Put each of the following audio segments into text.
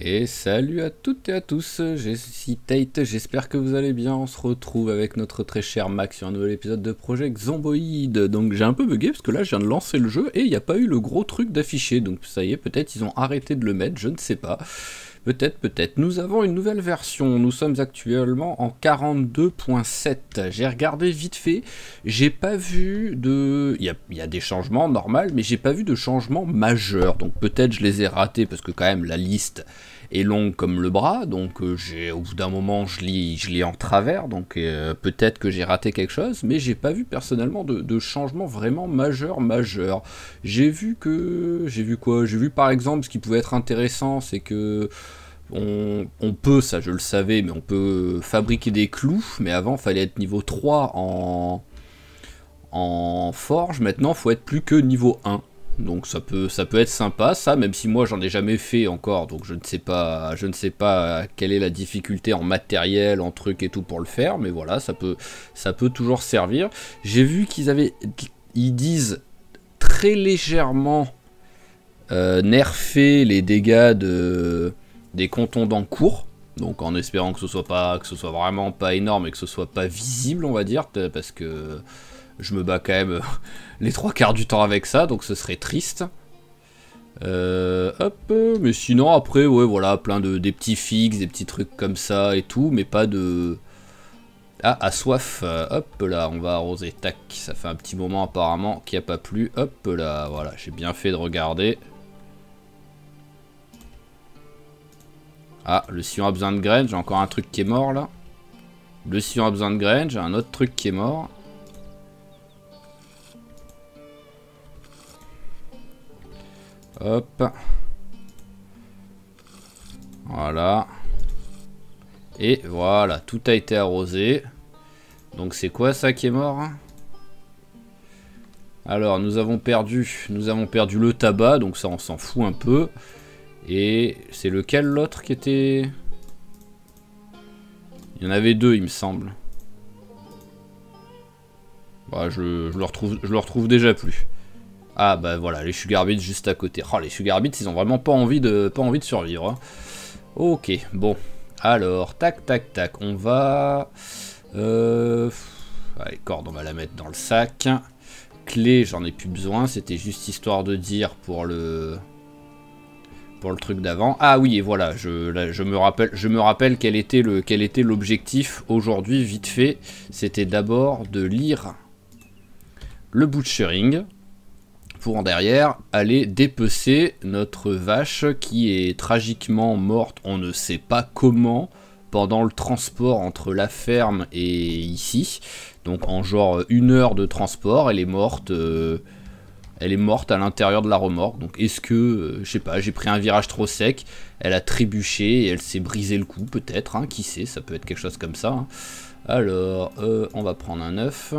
Et salut à toutes et à tous, ici Tate, j'espère que vous allez bien. On se retrouve avec notre très cher Max sur un nouvel épisode de Project Zomboid. Donc j'ai un peu bugué parce que là je viens de lancer le jeu et il n'y a pas eu le gros truc d'affiché. Donc ça y est, peut-être ils ont arrêté de le mettre, je ne sais pas. Peut-être. Nous avons une nouvelle version, nous sommes actuellement en 42.7. J'ai regardé vite fait, j'ai pas vu de... Il y a des changements normal, mais j'ai pas vu de changements majeurs. Donc peut-être je les ai ratés parce que quand même la liste est longue comme le bras. Donc au bout d'un moment je lis en travers. Donc peut-être que j'ai raté quelque chose, mais j'ai pas vu personnellement de changements vraiment majeurs. J'ai vu quoi? J'ai vu par exemple ce qui pouvait être intéressant, c'est que on peut, ça je le savais, mais on peut fabriquer des clous, mais avant fallait être niveau 3 en forge, maintenant faut être plus que niveau 1. Donc ça peut être sympa ça, même si moi j'en ai jamais fait encore, donc je ne sais pas quelle est la difficulté en matériel, en trucs et tout pour le faire, mais voilà, ça peut toujours servir. J'ai vu ils disent très légèrement nerfer les dégâts des contondants courts, donc en espérant que ce soit vraiment pas énorme et que ce soit pas visible, on va dire, parce que je me bats quand même les trois quarts du temps avec ça, donc ce serait triste. Mais sinon après, ouais, voilà, plein des petits fixes, des petits trucs comme ça et tout, mais pas de... Ah, à soif, hop là, on va arroser, tac, ça fait un petit moment apparemment qu'il n'y a pas plu, hop là, voilà, j'ai bien fait de regarder. Ah, le sillon a besoin de graines, j'ai encore un truc qui est mort là. Le sillon a besoin de graines, j'ai un autre truc qui est mort. Hop. Voilà. Et voilà, tout a été arrosé. Donc c'est quoi ça qui est mort? Alors nous avons perdu le tabac, donc ça on s'en fout un peu. Et c'est lequel l'autre qui était... Il y en avait deux il me semble. Bah, je le retrouve déjà plus. Ah bah voilà, les sugar beets juste à côté. Oh, les sugar beets ils ont vraiment pas envie de survivre. Hein. Ok, bon. Alors, tac, on va... Allez, corde, on va la mettre dans le sac. Clé, j'en ai plus besoin, c'était juste histoire de dire pour le truc d'avant. Ah oui, et voilà, je me rappelle quel était l'objectif aujourd'hui, vite fait. C'était d'abord de lire le butchering pour en derrière aller dépecer notre vache qui est tragiquement morte, on ne sait pas comment, pendant le transport entre la ferme et ici. Donc en genre 1 heure de transport, elle est morte à l'intérieur de la remorque. Donc est-ce que, je sais pas, j'ai pris un virage trop sec, elle a trébuché et elle s'est brisé le cou peut-être, hein, qui sait, ça peut être quelque chose comme ça. Hein. Alors, on va prendre un œuf.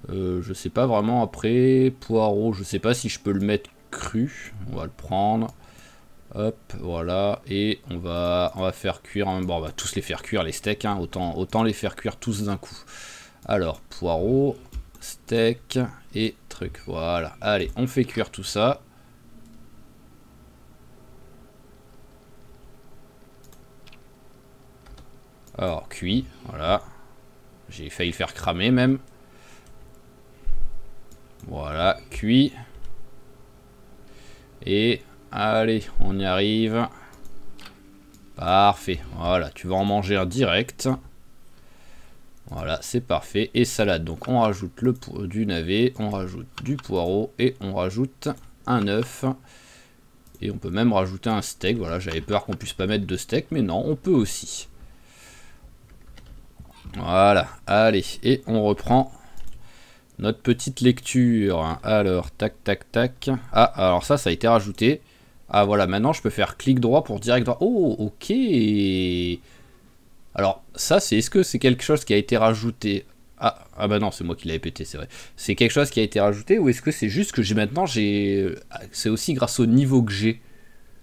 Je sais pas vraiment après, poireau, je sais pas si je peux le mettre cru, on va le prendre. Hop, voilà, et on va faire cuire, bon on va tous les faire cuire les steaks, hein, autant les faire cuire tous d'un coup. Alors, poireau, steak et truc, voilà. Allez, on fait cuire tout ça. Alors, cuit, voilà. J'ai failli le faire cramer même. Voilà, cuit. Et allez, on y arrive. Parfait, voilà, tu vas en manger un direct. Voilà, c'est parfait. Et salade, donc on rajoute du navet, on rajoute du poireau et on rajoute un œuf. Et on peut même rajouter un steak. Voilà, j'avais peur qu'on puisse pas mettre de steak, mais non, on peut aussi. Voilà, allez, et on reprend notre petite lecture. Alors, tac. Ah, alors ça a été rajouté. Ah, voilà, maintenant je peux faire clic droit pour direct droit. Oh, ok. Alors, ça, est-ce que c'est quelque chose qui a été rajouté? Ah bah non, c'est moi qui l'avais pété, c'est vrai. C'est quelque chose qui a été rajouté ou est-ce que c'est juste que c'est aussi grâce au niveau que j'ai?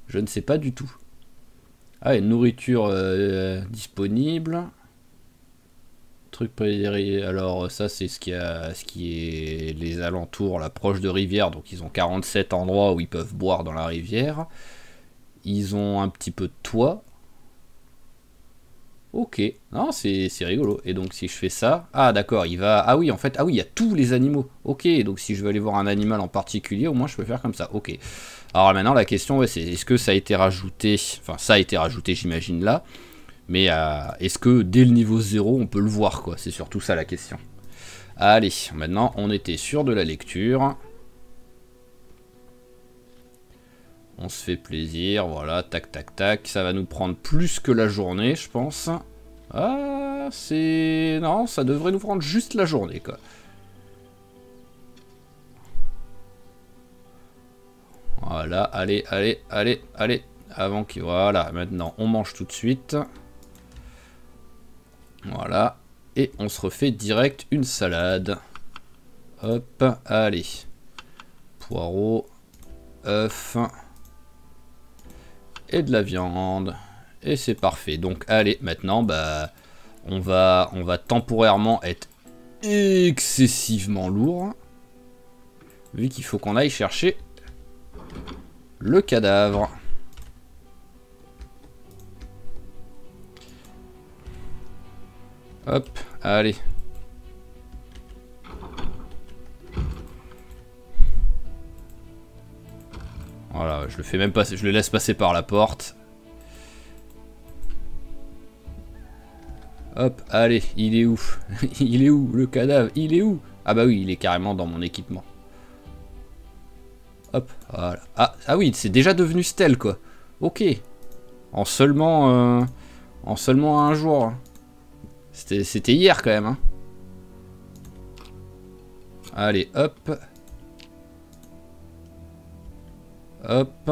Je ne sais pas du tout. Ah, une nourriture disponible. Truc préféré, alors ça c'est ce qui est les alentours, la proche de rivière, donc ils ont 47 endroits où ils peuvent boire dans la rivière. Ils ont un petit peu de toit. Ok, non, c'est rigolo. Et donc si je fais ça... Ah d'accord, il va... Ah oui, en fait, ah oui, il y a tous les animaux. Ok, donc si je veux aller voir un animal en particulier, au moins je peux faire comme ça. Ok. Alors maintenant, la question, ouais, c'est est-ce que ça a été rajouté... Enfin, ça a été rajouté, j'imagine, là. Mais est-ce que dès le niveau 0, on peut le voir, quoi? C'est surtout ça la question. Allez, maintenant, on était sûr de la lecture. On se fait plaisir, voilà, tac, tac, tac. Ça va nous prendre plus que la journée, je pense. Ah, c'est... Non, ça devrait nous prendre juste la journée, quoi. Voilà, allez, allez, allez, allez. Avant qu'il... Voilà, maintenant, on mange tout de suite. Voilà. Et on se refait direct une salade. Hop, allez. Poireaux, œufs... et de la viande, et c'est parfait. Donc allez, maintenant bah on va temporairement être excessivement lourd, vu qu'il faut qu'on aille chercher le cadavre. Hop, allez. Voilà, je le fais même pas, je le laisse passer par la porte. Hop, allez, il est où? Il est où le cadavre? Il est où? Ah bah oui, il est carrément dans mon équipement. Hop, voilà. Ah oui, c'est déjà devenu stealth quoi. Ok. En seulement un jour. C'était hier quand même. Hein. Allez, hop. Hop.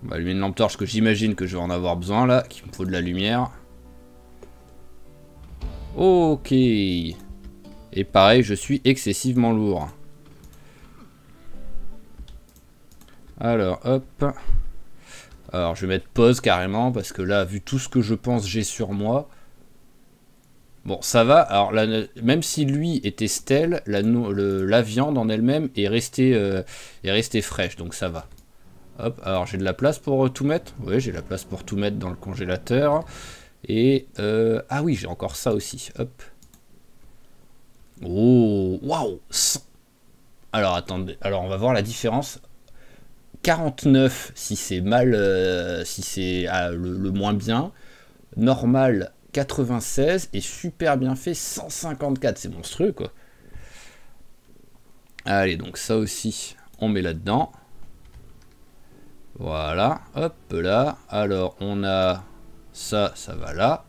On va allumer une lampe torche que j'imagine que je vais en avoir besoin là, qu'il me faut de la lumière. Ok. Et pareil, je suis excessivement lourd. Alors, hop. Alors, je vais mettre pause carrément, parce que là, vu tout ce que je pense j'ai sur moi... Bon, ça va. Alors, même si lui était stealth, la viande en elle-même est restée fraîche, donc ça va. Hop, alors j'ai de la place pour tout mettre. Oui, j'ai la place pour tout mettre dans le congélateur. Et, ah oui, j'ai encore ça aussi. Hop. Oh, waouh. Alors, attendez. Alors, on va voir la différence. 49 si c'est mal, si c'est le moins bien. Normal, 96. Et super bien fait, 154. C'est monstrueux, quoi. Allez, donc ça aussi, on met là-dedans. Voilà, hop là. Alors, on a ça, ça va là.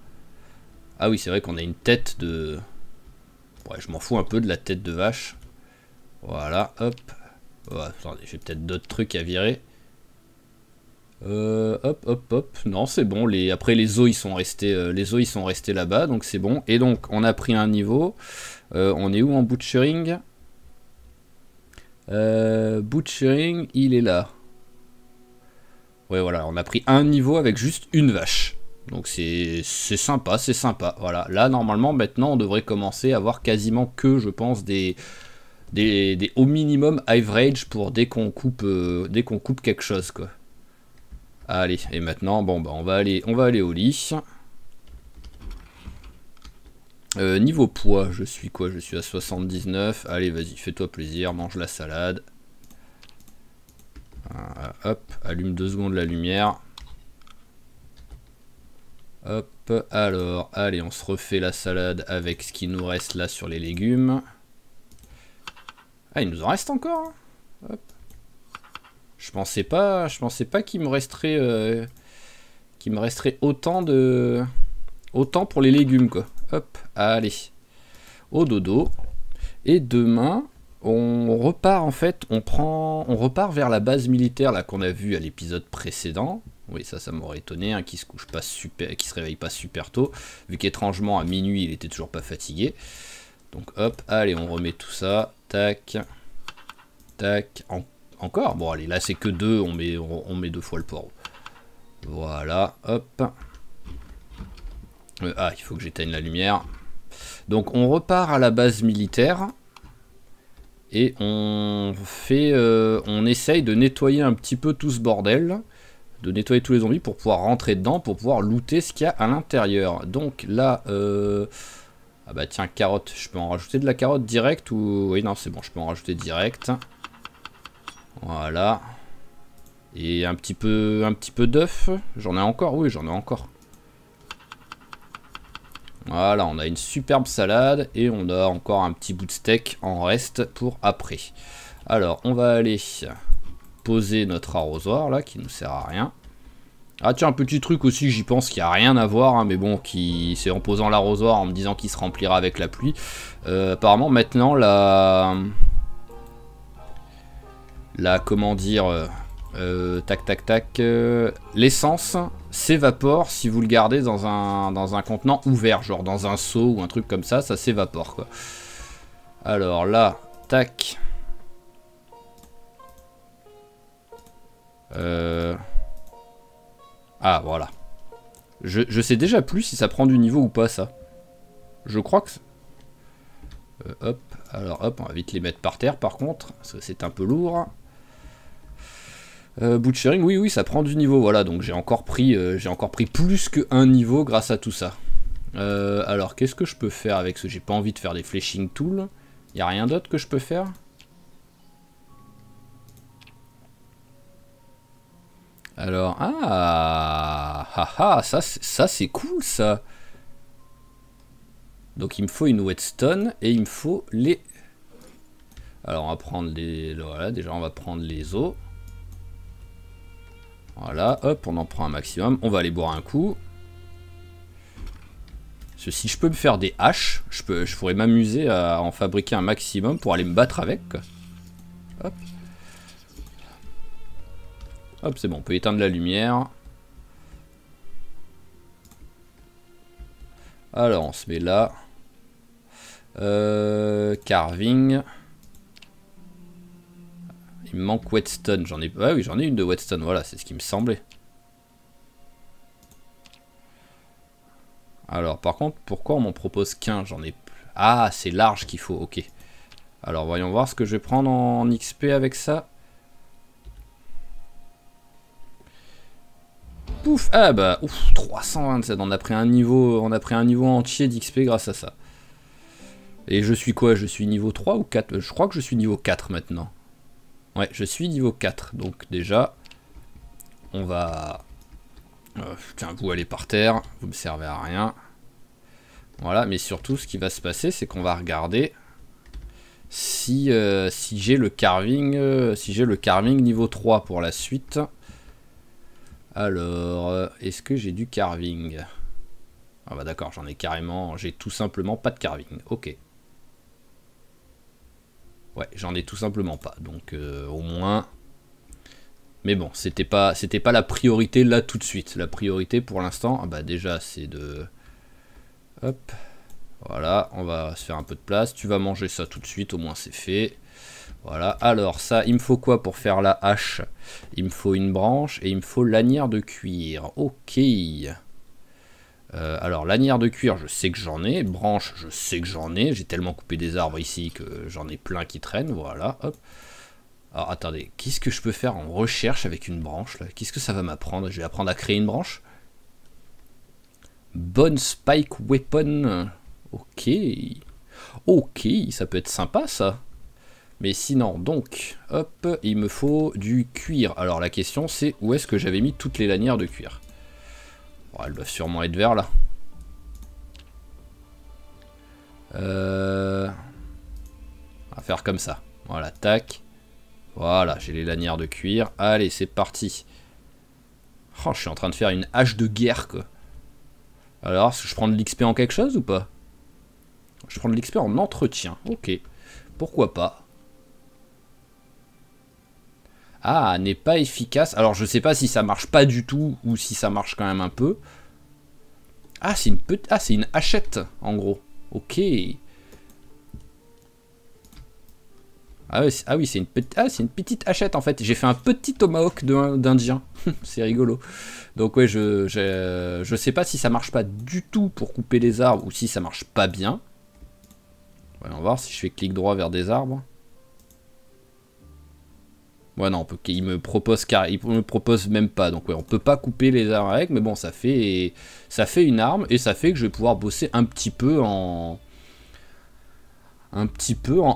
Ah oui, c'est vrai qu'on a une tête de... Ouais, je m'en fous un peu de la tête de vache. Voilà, hop. Oh, attendez, j'ai peut-être d'autres trucs à virer. Hop, hop, hop. Non, c'est bon. Après, les os, ils sont restés là-bas, donc c'est bon. Et donc, on a pris un niveau. On est où en butchering? Butchering, il est là. Ouais, voilà, on a pris un niveau avec juste une vache. Donc c'est sympa, c'est sympa. Voilà, là, normalement, maintenant, on devrait commencer à avoir quasiment que, je pense, des au minimum average pour dès qu'on coupe quelque chose, quoi. Allez, et maintenant, bon, bah, on va aller au lit. Niveau poids, je suis quoi? Je suis à 79. Allez, vas-y, fais-toi plaisir, mange la salade. Hop, allume 2 secondes la lumière. Hop, alors, allez, on se refait la salade avec ce qui nous reste là sur les légumes. Ah, il nous en reste encore. Hein. Hop. Je pensais pas qu'il me resterait autant pour les légumes, quoi. Hop, allez, au dodo. Et demain, on repart en fait, on repart vers la base militaire là qu'on a vue à l'épisode précédent. Oui, ça m'aurait étonné, hein, qui se réveille pas super tôt, vu qu'étrangement à minuit il était toujours pas fatigué. Donc hop, allez, on remet tout ça, tac, tac, encore. Bon allez, là c'est que 2, on met 2 fois le poireau. Voilà, hop. Il faut que j'éteigne la lumière. Donc on repart à la base militaire. Et on essaye de nettoyer un petit peu tout ce bordel. De nettoyer tous les zombies pour pouvoir rentrer dedans, pour pouvoir looter ce qu'il y a à l'intérieur. Donc là, ah bah tiens, carotte, je peux en rajouter de la carotte direct ou... Oui, non, c'est bon, je peux en rajouter direct. Voilà. Et un petit peu d'œuf. J'en ai encore, oui, j'en ai encore. Voilà, on a une superbe salade et on a encore un petit bout de steak en reste pour après. Alors, on va aller poser notre arrosoir là, qui nous sert à rien. Ah tiens, un petit truc aussi, j'y pense, qui a rien à voir, hein, mais bon, c'est en posant l'arrosoir, en me disant qu'il se remplira avec la pluie. Apparemment, maintenant, comment dire, l'essence s'évapore si vous le gardez dans un contenant ouvert, genre dans un seau ou un truc comme ça s'évapore, quoi. Alors là, tac. Ah, voilà. Je sais déjà plus si ça prend du niveau ou pas, ça. Je crois que... hop, alors hop, on va vite les mettre par terre, par contre, parce que c'est un peu lourd. Butchering, oui, oui, ça prend du niveau, voilà, donc j'ai encore pris plus qu'un niveau grâce à tout ça. Alors, qu'est-ce que je peux faire avec ce... J'ai pas envie de faire des fleshing tools. Y a rien d'autre que je peux faire ? Alors, ça c'est cool ça. Donc il me faut une whetstone et il me faut les... Alors on va prendre les... Voilà, déjà on va prendre les os. Voilà, hop, on en prend un maximum. On va aller boire un coup. Parce que si je peux me faire des haches, je pourrais m'amuser à en fabriquer un maximum pour aller me battre avec, quoi. Hop. Hop, c'est bon, on peut éteindre la lumière. Alors, on se met là. Carving. Il me manque whetstone. J'en ai... Ah oui, j'en ai une de whetstone, voilà, c'est ce qui me semblait. Alors, par contre, pourquoi on m'en propose qu'un? J'en ai... Ah, c'est large qu'il faut, ok. Alors, voyons voir ce que je vais prendre en XP avec ça. Pouf, ah bah, ouf, 327, on a pris un niveau entier d'XP grâce à ça. Et je suis quoi? Je suis niveau 3 ou 4? Je crois que je suis niveau 4 maintenant. Ouais, je suis niveau 4, donc déjà, on va... tiens, vous allez par terre, vous me servez à rien. Voilà, mais surtout, ce qui va se passer, c'est qu'on va regarder si j'ai le carving niveau 3 pour la suite. Alors, est-ce que j'ai du carving? Ah bah d'accord, j'en ai carrément... J'ai tout simplement pas de carving. Ok. Ouais, j'en ai tout simplement pas. Donc, au moins... Mais bon, c'était pas la priorité là tout de suite. La priorité pour l'instant, ah bah déjà, c'est de... Hop. Voilà, on va se faire un peu de place. Tu vas manger ça tout de suite, au moins c'est fait. Voilà, alors ça, il me faut quoi pour faire la hache? Il me faut une branche et il me faut lanière de cuir. Ok. Alors, lanière de cuir, je sais que j'en ai. Branche, je sais que j'en ai. J'ai tellement coupé des arbres ici que j'en ai plein qui traînent. Voilà, hop. Alors, attendez, qu'est-ce que je peux faire en recherche avec une branche là? Qu'est-ce que ça va m'apprendre? Je vais apprendre à créer une branche. Bone Spike Weapon. Ok. Ok, ça peut être sympa ça. Mais sinon, donc, hop, il me faut du cuir. Alors la question c'est où est-ce que j'avais mis toutes les lanières de cuir? Bon, elles doivent sûrement être vers là. On va faire comme ça. Voilà, tac. Voilà, j'ai les lanières de cuir. Allez, c'est parti. Oh, je suis en train de faire une hache de guerre, quoi. Alors, est-ce que je prends de l'XP en quelque chose ou pas? Je prends de l'XP en entretien. Ok. Pourquoi pas? Ah, n'est pas efficace. Alors, je sais pas si ça marche pas du tout ou si ça marche quand même un peu. Ah, c'est une hachette, en gros. Ok. Ah oui, c'est une petite hachette, en fait. J'ai fait un petit tomahawk d'Indien. C'est rigolo. Donc, ouais, je sais pas si ça marche pas du tout pour couper les arbres ou si ça marche pas bien. Voyons voir si je fais clic droit vers des arbres. Ouais, non, il me propose il me propose même pas. Donc, ouais, on peut pas couper les armes avec, mais bon, ça fait une arme et ça fait que je vais pouvoir bosser un petit peu en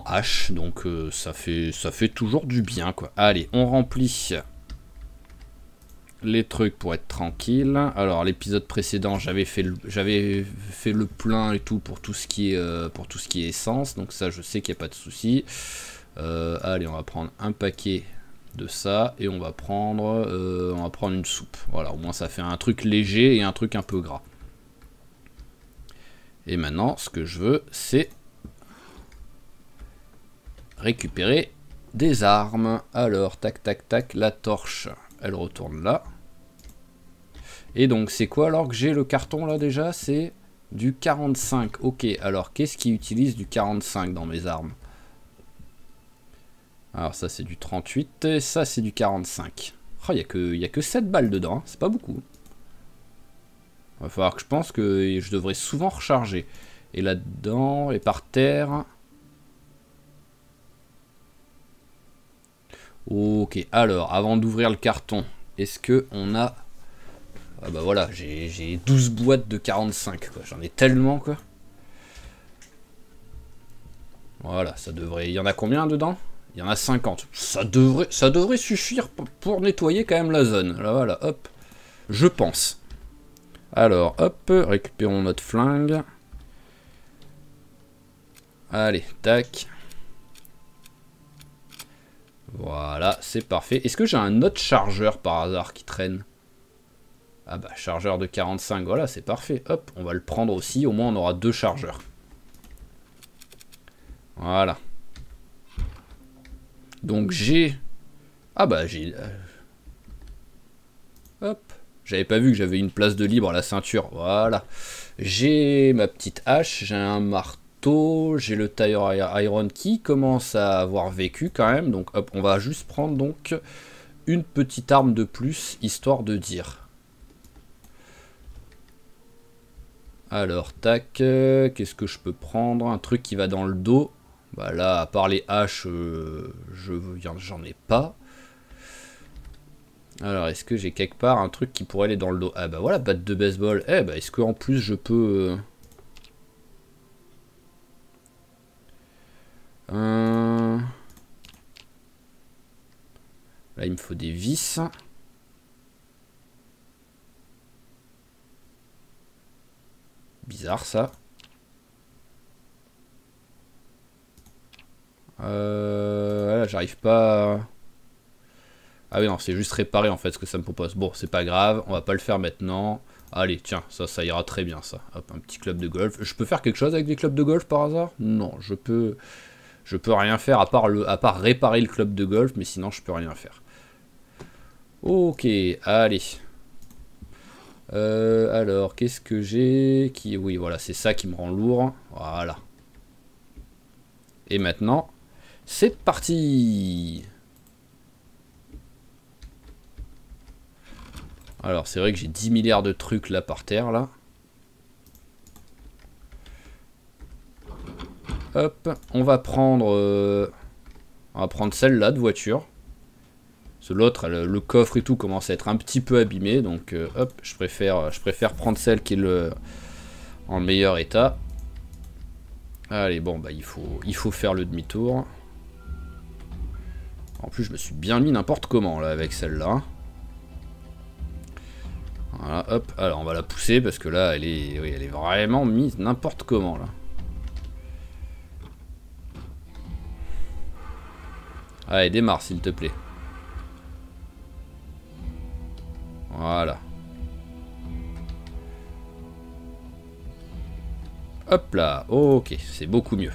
hache. Donc, ça fait toujours du bien, quoi. Allez, on remplit les trucs pour être tranquille. Alors, l'épisode précédent, j'avais fait le plein et tout pour tout ce qui est essence. Donc, ça, je sais qu'il n'y a pas de souci. Allez, on va prendre un paquet de ça et on va prendre une soupe. Voilà, au moins ça fait un truc léger et un truc un peu gras. Et maintenant, ce que je veux, c'est récupérer des armes. Alors, tac, tac, tac, la torche, elle retourne là. Et donc, c'est quoi alors que j'ai le carton là déjà? C'est du 45. Ok, alors qu'est-ce qui utilise du 45 dans mes armes? Alors ça c'est du 38 et ça c'est du 45. Oh, il y a que 7 balles dedans, hein. C'est pas beaucoup. Il va falloir que je pense que je devrais souvent recharger. Et là-dedans, et par terre... Ok, alors avant d'ouvrir le carton, est-ce que on a... Ah bah voilà, j'ai 12 boîtes de 45, quoi. J'en ai tellement, quoi. Voilà, ça devrait... Il y en a combien dedans? Il y en a 50. Ça devrait suffire pour nettoyer quand même la zone. Là, voilà, hop. Je pense. Alors, hop, récupérons notre flingue. Allez, tac. Voilà, c'est parfait. Est-ce que j'ai un autre chargeur par hasard qui traîne? Ah bah, chargeur de 45, voilà, c'est parfait. Hop, on va le prendre aussi. Au moins, on aura 2 chargeurs. Voilà. Donc j'ai... Ah bah j'ai... Hop. J'avais pas vu que j'avais une place de libre à la ceinture. Voilà. J'ai ma petite hache, j'ai un marteau, j'ai le Tire Iron qui commence à avoir vécu quand même. Donc hop, on va juste prendre donc une petite arme de plus, histoire de dire. Alors, tac, qu'est-ce que je peux prendre? Un truc qui va dans le dos. Bah là, à part les haches, j'en ai pas. Alors, est-ce que j'ai quelque part un truc qui pourrait aller dans le dos? Ah bah voilà, batte de baseball. Eh bah, est-ce qu'en plus je peux... Là, il me faut des vis. Bizarre, ça. Là, j'arrive pas... Ah oui, non, c'est juste réparer, en fait, ce que ça me propose. Bon, c'est pas grave, on va pas le faire maintenant. Allez, tiens, ça ira très bien, ça. Hop, un petit club de golf. Je peux faire quelque chose avec des clubs de golf, par hasard? Non, je peux rien faire, à part réparer le club de golf, mais sinon, je peux rien faire. Ok, allez. Alors, qu'est-ce que j'ai Oui, voilà, c'est ça qui me rend lourd. Voilà. Et maintenant, c'est parti! Alors, c'est vrai que j'ai 10 milliards de trucs là par terre, là. Hop, on va prendre celle-là de voiture. Parce que l'autre, le coffre et tout commence à être un petit peu abîmé, donc hop, je préfère prendre celle qui est en meilleur état. Allez, bon, bah il faut faire le demi-tour. En plus, je me suis bien mis n'importe comment là avec celle-là. Voilà, hop, alors on va la pousser parce que là, elle est vraiment mise n'importe comment là. Allez, démarre s'il te plaît. Voilà. Hop là, ok, c'est beaucoup mieux.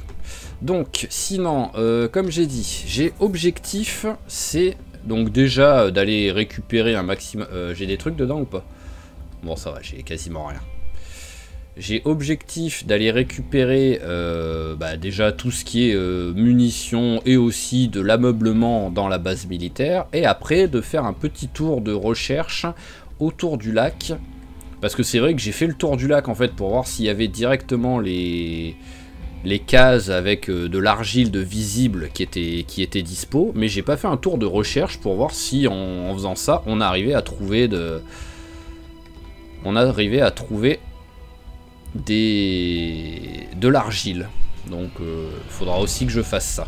Donc, sinon, comme j'ai dit, j'ai objectif, c'est donc déjà d'aller récupérer un maximum... j'ai des trucs dedans ou pas? Bon, ça va, j'ai quasiment rien. J'ai objectif d'aller récupérer déjà tout ce qui est munitions et aussi de l'ameublement dans la base militaire. Et après, de faire un petit tour de recherche autour du lac. Parce que c'est vrai que j'ai fait le tour du lac en fait pour voir s'il y avait directement les les cases avec de l'argile de visible qui était dispo, mais j'ai pas fait un tour de recherche pour voir si en faisant ça, on arrivait à trouver de l'argile. Donc il faudra aussi que je fasse ça.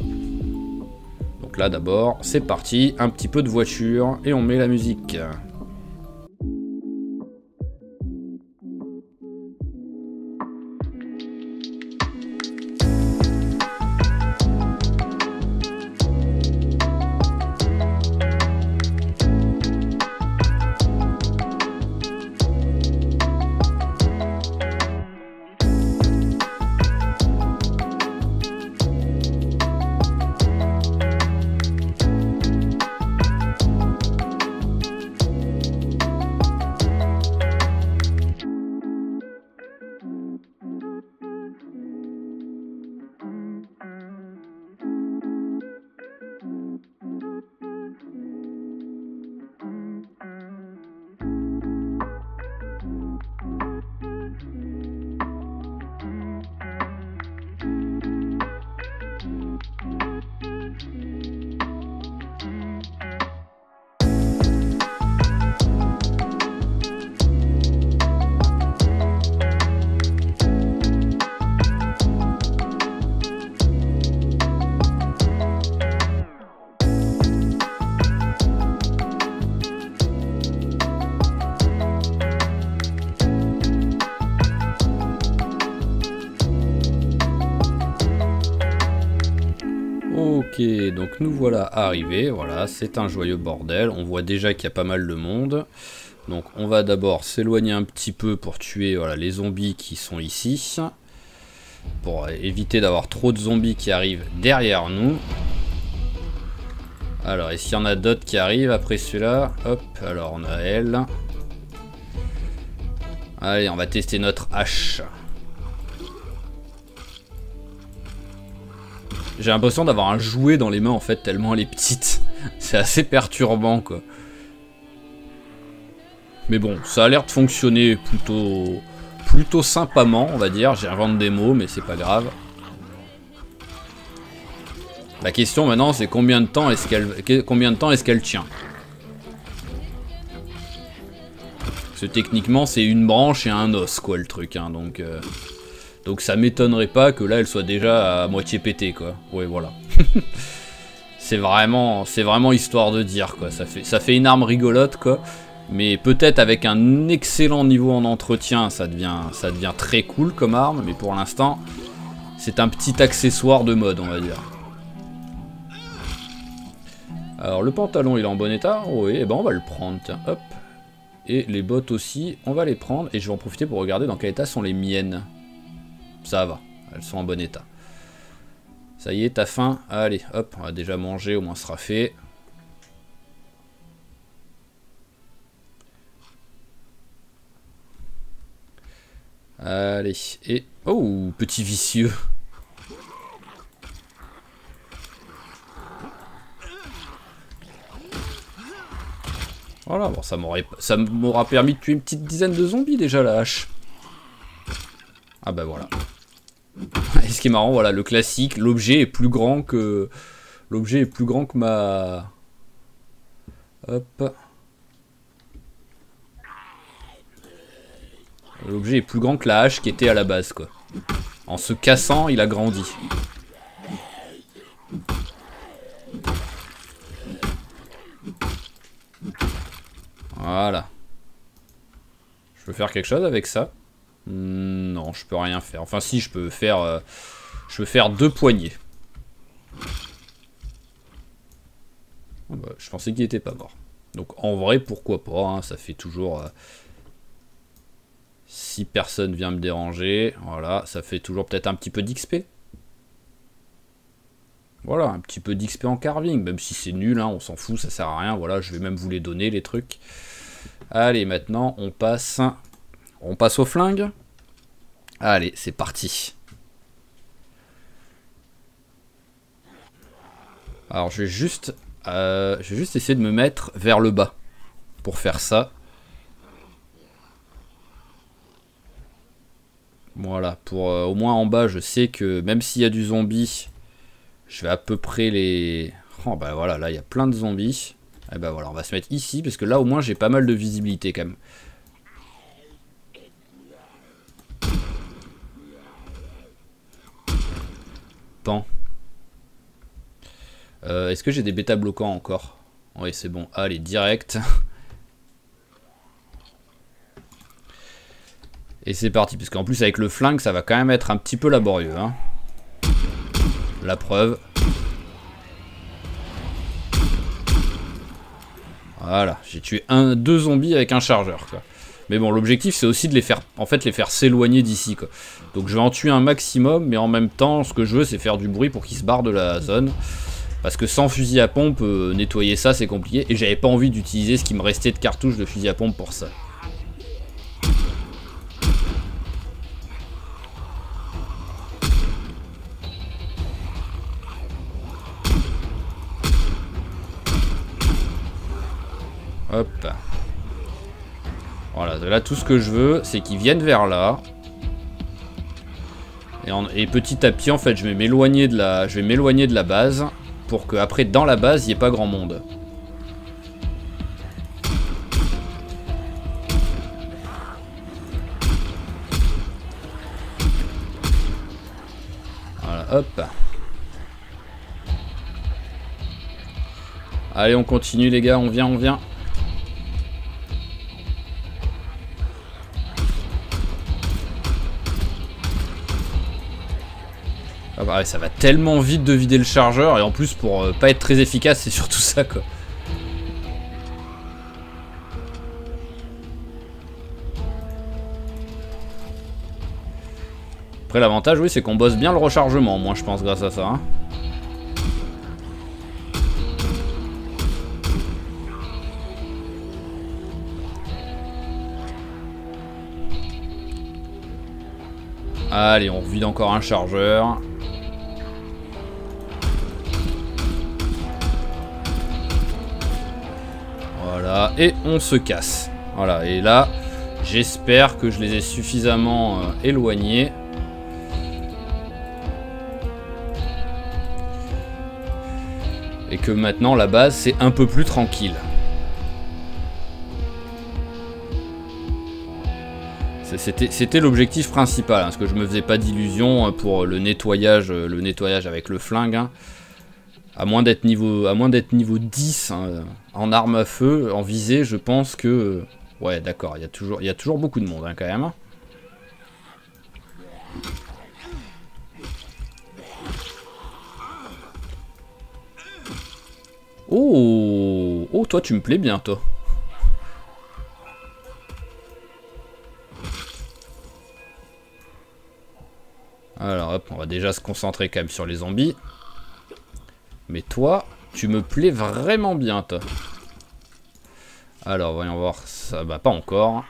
Donc là d'abord, c'est parti, un petit peu de voiture et on met la musique. Ok, donc nous voilà arrivés, voilà, c'est un joyeux bordel, on voit déjà qu'il y a pas mal de monde. Donc on va d'abord s'éloigner un petit peu pour tuer voilà, les zombies qui sont ici. Pour éviter d'avoir trop de zombies qui arrivent derrière nous. Alors, et s'il y en a d'autres qui arrivent après celui-là, hop, alors on a elle. Allez, on va tester notre hache. J'ai l'impression d'avoir un jouet dans les mains en fait, tellement elle est petite. C'est assez perturbant quoi. Mais bon, ça a l'air de fonctionner plutôt sympamment, on va dire. J'invente des mots, mais c'est pas grave. La question maintenant, c'est combien de temps est-ce qu'elle tient? Parce que techniquement, c'est une branche et un os, quoi, le truc. Hein, donc ça m'étonnerait pas que là, elle soit déjà à moitié pétée, quoi. Ouais, voilà. c'est vraiment histoire de dire, quoi. Ça fait une arme rigolote, quoi. Mais peut-être avec un excellent niveau en entretien, ça devient très cool comme arme. Mais pour l'instant, c'est un petit accessoire de mode, on va dire. Alors le pantalon, il est en bon état. Oui, et ben on va le prendre, tiens, hop. Et les bottes aussi, on va les prendre. Et je vais en profiter pour regarder dans quel état sont les miennes. Ça va, elles sont en bon état. Ça y est, t'as faim? Allez, hop, on va déjà manger, au moins ce sera fait. Allez, et... Oh, petit vicieux. Voilà, bon, ça m'aura permis de tuer une petite dizaine de zombies déjà, la hache. Ah bah voilà. Et ce qui est marrant, voilà, le classique, l'objet est plus grand que... L'objet est plus grand que ma... Hop. L'objet est plus grand que la hache qui était à la base, quoi. En se cassant, il a grandi. Voilà. Je peux faire quelque chose avec ça? Non, je peux rien faire. Enfin si, je peux faire 2 poignées. Oh bah, je pensais qu'il était pas mort. Donc en vrai, pourquoi pas, hein, ça fait toujours... si personne vient me déranger, voilà, ça fait toujours peut-être un petit peu d'XP. Voilà, un petit peu d'XP en carving, même si c'est nul, hein, on s'en fout, ça sert à rien. Voilà, je vais même vous les donner, les trucs. Allez, maintenant, on passe au flingue. Allez, c'est parti. Alors, je vais juste essayer de me mettre vers le bas pour faire ça. Voilà, pour au moins en bas, je sais que même s'il y a du zombie, je vais à peu près les... Oh bah voilà, là il y a plein de zombies. Et bah voilà, on va se mettre ici, parce que là au moins j'ai pas mal de visibilité quand même. Pan. Est-ce que j'ai des bêta bloquants encore? Oui, c'est bon. Allez, direct. Et c'est parti, parce qu'en plus avec le flingue, ça va quand même être un petit peu laborieux. Hein. La preuve. Voilà, j'ai tué deux zombies avec un chargeur, quoi. Mais bon, l'objectif c'est aussi de les faire, en fait, les faire s'éloigner d'ici, quoi. Donc je vais en tuer un maximum, mais en même temps, ce que je veux, c'est faire du bruit pour qu'ils se barrent de la zone. Parce que sans fusil à pompe, nettoyer ça, c'est compliqué. Et j'avais pas envie d'utiliser ce qui me restait de cartouches de fusil à pompe pour ça. Hop. Voilà, là tout ce que je veux, c'est qu'ils viennent vers là. Et petit à petit, en fait, je vais m'éloigner de la base. Pour que après, dans la base, il n'y ait pas grand monde. Voilà, hop. Allez, on continue les gars, on vient, on vient. Ah bah ouais, ça va tellement vite de vider le chargeur, et en plus pour pas être très efficace, c'est surtout ça quoi. Après l'avantage oui c'est qu'on bosse bien le rechargement, moi je pense grâce à ça. Hein. Allez, on vide encore un chargeur. Voilà, et on se casse. Voilà, et là, j'espère que je les ai suffisamment éloignés. Et que maintenant, la base, c'est un peu plus tranquille. C'était l'objectif principal, hein, parce que je me faisais pas d'illusions pour le nettoyage avec le flingue. Hein. À moins d'être niveau 10 hein, en arme à feu, en visée, je pense que... ouais, d'accord, il y a toujours beaucoup de monde hein, quand même. Oh, oh, toi tu me plais bien, toi. Alors hop, on va déjà se concentrer quand même sur les zombies. Mais toi, tu me plais vraiment bien, toi. Alors, voyons voir ça. Bah, pas encore.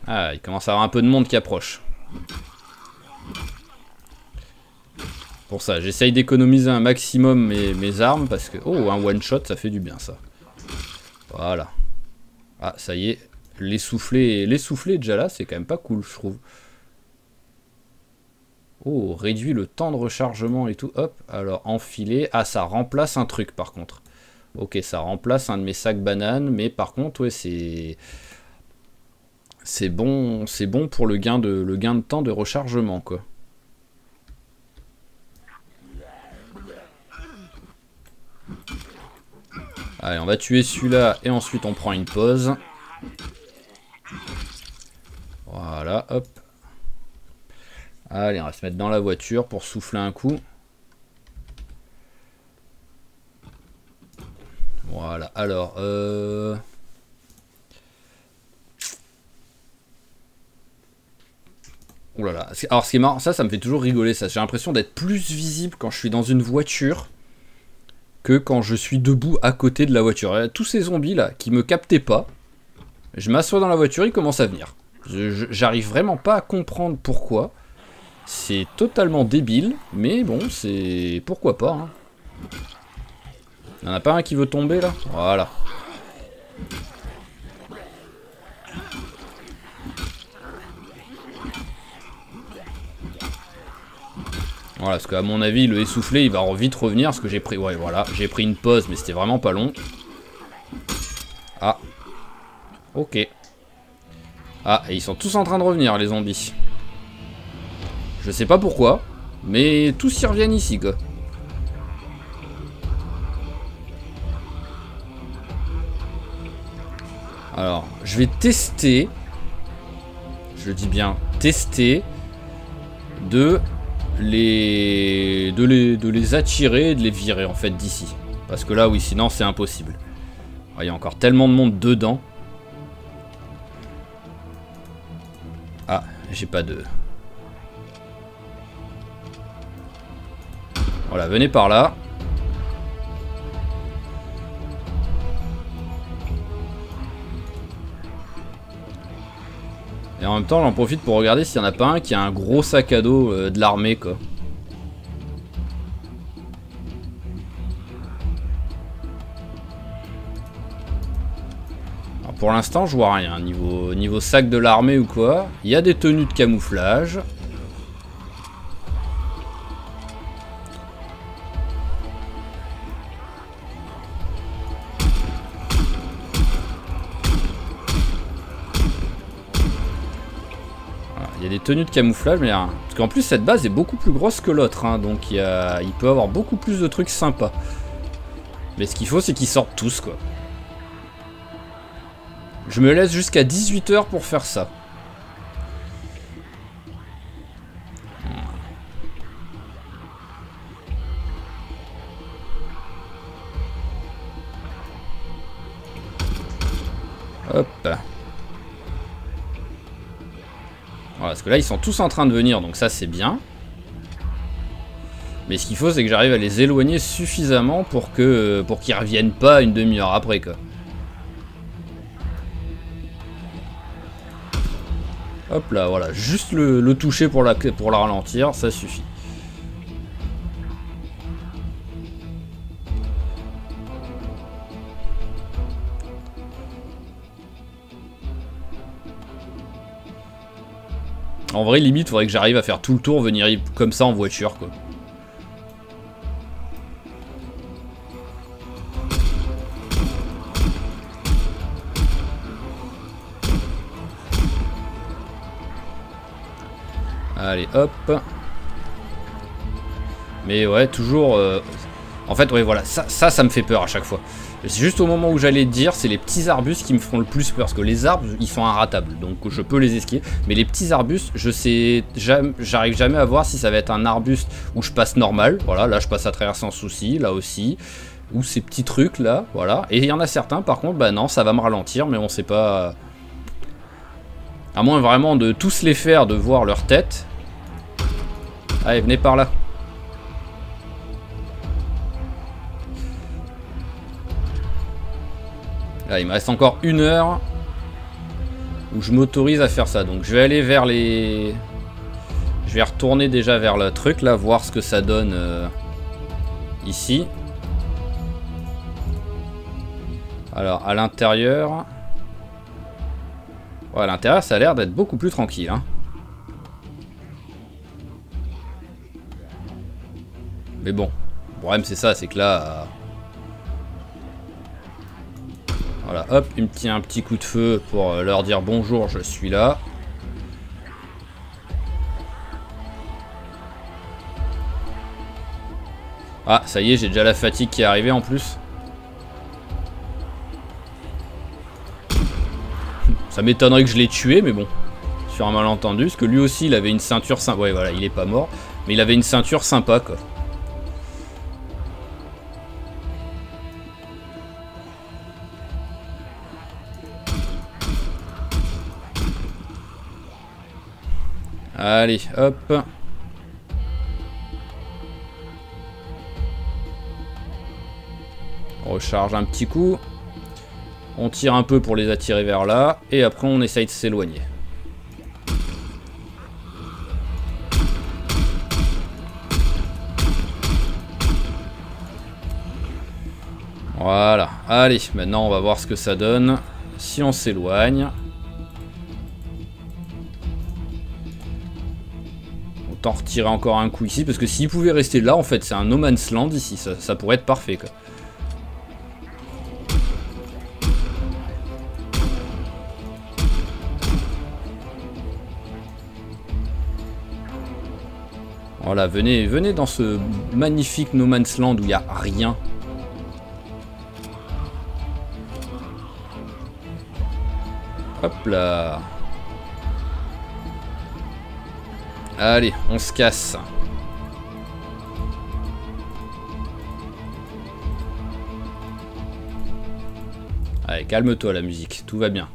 Ah, il commence à y avoir un peu de monde qui approche. Pour ça, j'essaye d'économiser un maximum mes armes parce que... oh, un one-shot, ça fait du bien, ça. Voilà. Ah, ça y est. L'essoufflé déjà là, c'est quand même pas cool, je trouve. Oh, réduit le temps de rechargement et tout. Hop, alors enfiler. Ah, ça remplace un truc par contre. Ok, ça remplace un de mes sacs bananes, mais par contre, ouais, c'est bon pour le gain de temps de rechargement, quoi. Allez, on va tuer celui-là et ensuite on prend une pause. Voilà, hop. Allez, on va se mettre dans la voiture pour souffler un coup. Voilà, alors... ouh là là. Alors, ce qui est marrant, ça me fait toujours rigoler, ça. J'ai l'impression d'être plus visible quand je suis dans une voiture que quand je suis debout à côté de la voiture. Tous ces zombies là qui me captaient pas, je m'assois dans la voiture, ils commencent à venir. J'arrive vraiment pas à comprendre pourquoi. C'est totalement débile, mais bon, c'est... pourquoi pas, hein. Y'en a pas un qui veut tomber, là? Voilà. Voilà, parce qu'à mon avis, le essoufflé, il va vite revenir, parce que j'ai pris... Ouais, voilà, j'ai pris une pause, mais c'était vraiment pas long. Ah. Ok. Ah, et ils sont tous en train de revenir, les zombies. Je sais pas pourquoi, mais tous y reviennent ici, quoi. Alors, je vais tester... Je dis bien tester... de les attirer et de les virer, en fait, d'ici. Parce que là, oui, sinon, c'est impossible. Il y a encore tellement de monde dedans. Ah, j'ai pas de... Voilà, venez par là. Et en même temps, j'en profite pour regarder s'il n'y en a pas un qui a un gros sac à dos de l'armée, quoi. Alors pour l'instant, je vois rien. Niveau sac de l'armée ou quoi. Il y a des tenues de camouflage. Il y a des tenues de camouflage, mais parce qu'en plus cette base est beaucoup plus grosse que l'autre, hein, donc il peut avoir beaucoup plus de trucs sympas. Mais ce qu'il faut, c'est qu'ils sortent tous, quoi. Je me laisse jusqu'à 18 h pour faire ça. Hop. Voilà, parce que là, ils sont tous en train de venir, donc ça, c'est bien. Mais ce qu'il faut, c'est que j'arrive à les éloigner suffisamment pour qu'ils reviennent pas une demi-heure après, quoi. Hop là, voilà. Juste le toucher pour la ralentir, ça suffit. En vrai, limite, faudrait que j'arrive à faire tout le tour, venir comme ça en voiture, quoi. Allez, hop. Mais ouais, toujours... En fait, ouais, voilà, ça me fait peur à chaque fois. C'est juste au moment où j'allais dire, c'est les petits arbustes qui me font le plus peur. Parce que les arbres, ils sont inratables. Donc je peux les esquiver. Mais les petits arbustes, j'arrive jamais à voir si ça va être un arbuste où je passe normal. Voilà, là je passe à travers sans souci. Là aussi. Ou ces petits trucs là. Voilà. Et il y en a certains, par contre, bah non, ça va me ralentir. Mais on sait pas... À moins vraiment de tous les faire, de voir leur tête. Allez, venez par là. Là, il me reste encore 1 heure où je m'autorise à faire ça. Donc je vais aller vers les... Je vais retourner déjà vers le truc là, voir ce que ça donne ici. Alors à l'intérieur... Ouais, à l'intérieur ça a l'air d'être beaucoup plus tranquille, hein. Mais bon, le problème c'est ça, c'est que là... Voilà, hop, un petit coup de feu pour leur dire bonjour, je suis là. Ah, ça y est, j'ai déjà la fatigue qui est arrivée en plus. Ça m'étonnerait que je l'ai tué, mais bon. Sur un malentendu, parce que lui aussi, il avait une ceinture sympa. Ouais, voilà, il est pas mort. Mais il avait une ceinture sympa, quoi. Allez, hop. On recharge un petit coup. On tire un peu pour les attirer vers là. Et après, on essaye de s'éloigner. Voilà. Allez, maintenant, on va voir ce que ça donne. Si on s'éloigne. Autant retirer encore un coup ici, parce que s'il pouvait rester là, en fait, c'est un no man's land ici, ça pourrait être parfait, quoi. Voilà, venez dans ce magnifique no man's land où il n'y a rien. Hop là. Allez, on se casse. Allez, calme-toi la musique, tout va bien.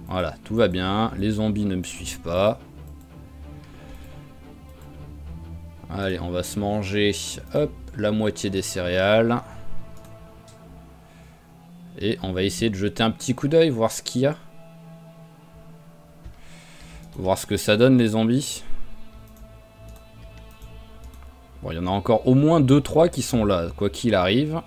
Voilà, tout va bien. Les zombies ne me suivent pas. Allez, on va se manger, hop, la moitié des céréales. Et on va essayer de jeter un petit coup d'œil, voir ce qu'il y a. Voir ce que ça donne les zombies. Bon, il y en a encore au moins 2-3 qui sont là, quoi qu'il arrive.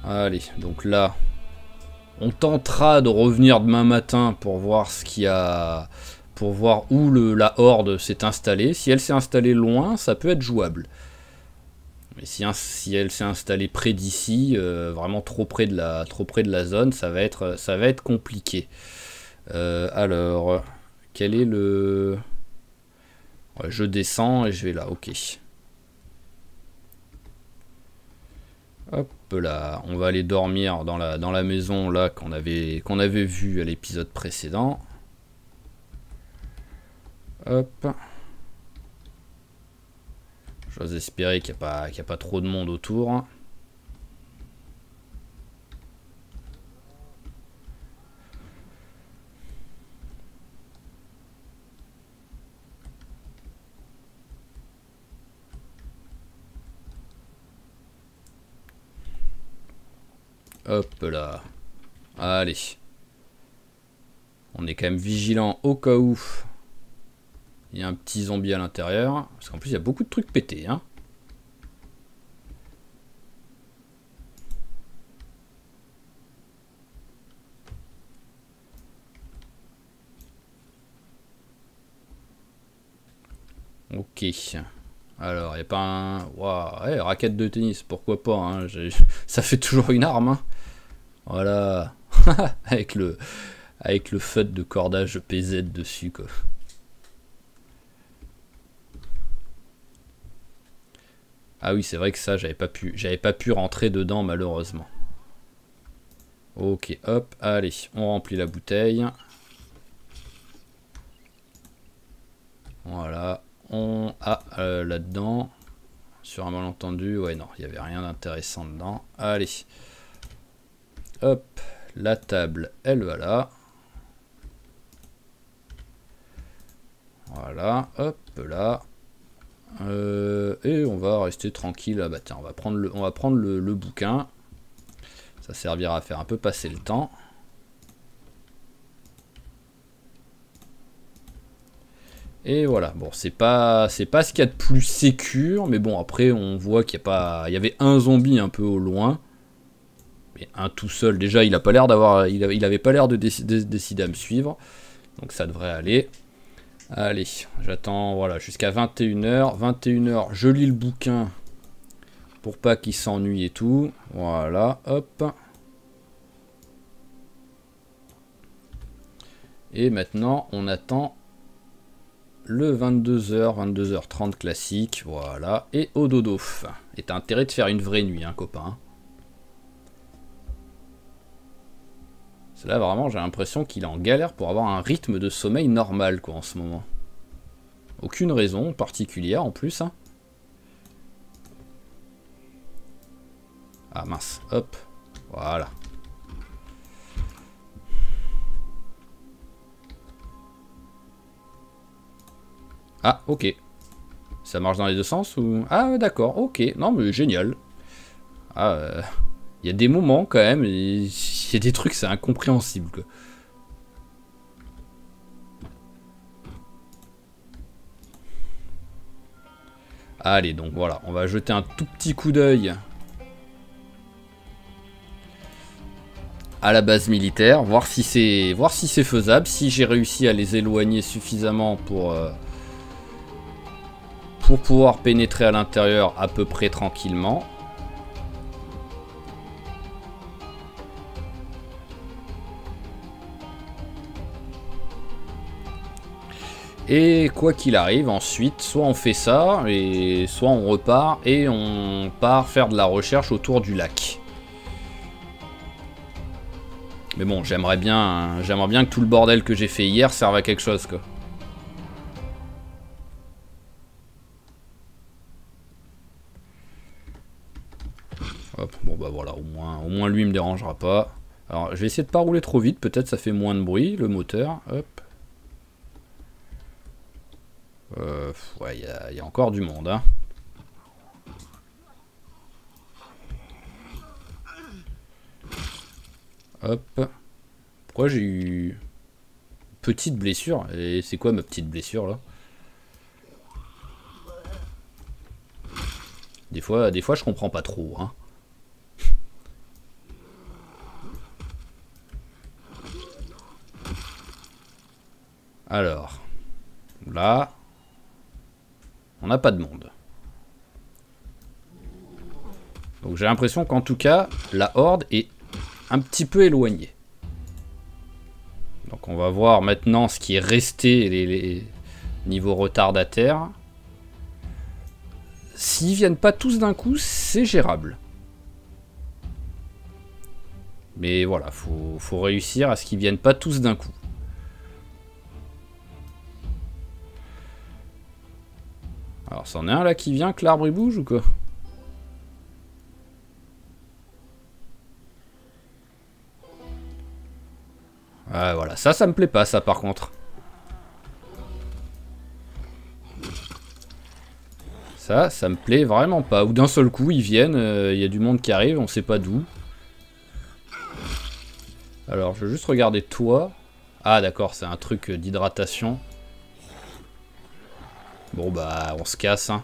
Allez, donc là, on tentera de revenir demain matin pour voir ce qu'il y a, pour voir où la horde s'est installée. Si elle s'est installée loin, ça peut être jouable. Mais si elle s'est installée près d'ici, vraiment trop près de la zone, ça va être compliqué. Alors, quel est le... Ouais, je descends et je vais là, ok. Hop là, on va aller dormir dans la maison là qu'on avait vu à l'épisode précédent. Hop. J'ose espérer qu'il n'y a pas trop de monde autour. Hop là. Allez. On est quand même vigilant au cas où il y a un petit zombie à l'intérieur. Parce qu'en plus, il y a beaucoup de trucs pétés, hein. Ok. Alors, il n'y a pas un... Waouh, ouais, raquette de tennis, pourquoi pas, hein. Ça fait toujours une arme, hein. Voilà. avec le FUT de cordage PZ dessus, quoi. Ah oui, c'est vrai que ça, j'avais pas pu rentrer dedans, malheureusement. Ok, hop, allez, on remplit la bouteille. Voilà. Là-dedans, sur un malentendu, ouais, non, il n'y avait rien d'intéressant dedans. Allez. Hop, la table, elle va là. Voilà, hop, là. Et on va rester tranquille. Ah bah tiens, on va prendre le bouquin. Ça servira à faire un peu passer le temps. Et voilà, bon, c'est pas ce qu'il y a de plus sécure, mais bon, après on voit qu'il y avait un zombie un peu au loin. Mais un tout seul, déjà il a pas l'air d'avoir, il avait pas l'air de décider à me suivre. Donc ça devrait aller. Allez, j'attends, voilà, jusqu'à 21h. 21h, je lis le bouquin pour pas qu'il s'ennuie et tout. Voilà, hop. Et maintenant, on attend le 22h, 22h30 classique, voilà. Et au dodo. Et t'as intérêt de faire une vraie nuit, hein, copain. Là, vraiment, j'ai l'impression qu'il est en galère pour avoir un rythme de sommeil normal, quoi, en ce moment. Aucune raison particulière, en plus, hein. Ah, mince, hop, voilà. Ah, ok. Ça marche dans les deux sens, ou... Ah, d'accord, ok, non, mais génial. Ah, il y a des moments, quand même, il y a des trucs, c'est incompréhensible, quoi. Allez, donc voilà, on va jeter un tout petit coup d'œil à la base militaire, voir si c'est faisable, si j'ai réussi à les éloigner suffisamment pour pouvoir pénétrer à l'intérieur à peu près tranquillement. Et quoi qu'il arrive, ensuite, soit on fait ça, et soit on repart et on part faire de la recherche autour du lac. Mais bon, j'aimerais bien que tout le bordel que j'ai fait hier serve à quelque chose, quoi. Hop, bon bah voilà, au moins lui me dérangera pas. Alors, je vais essayer de pas rouler trop vite, peut-être ça fait moins de bruit, le moteur. Hop. Ouais, il y a encore du monde, hein. Hop. Pourquoi j'ai eu... Petite blessure? Et c'est quoi ma petite blessure, là? Des fois, je comprends pas trop, hein. Alors. Là... On n'a pas de monde. Donc j'ai l'impression qu'en tout cas, la horde est un petit peu éloignée. Donc on va voir maintenant ce qui est resté, les niveaux retardataires. S'ils viennent pas tous d'un coup, c'est gérable. Mais voilà, faut réussir à ce qu'ils viennent pas tous d'un coup. Alors, c'en est un là qui vient, que l'arbre il bouge ou quoi? Ah, voilà, ça me plaît pas, ça par contre. Ça me plaît vraiment pas. Ou d'un seul coup, ils viennent, il y a du monde qui arrive, on sait pas d'où. Alors, je vais juste regarder toi. Ah, d'accord, c'est un truc d'hydratation. Bon, bah, on se casse, hein.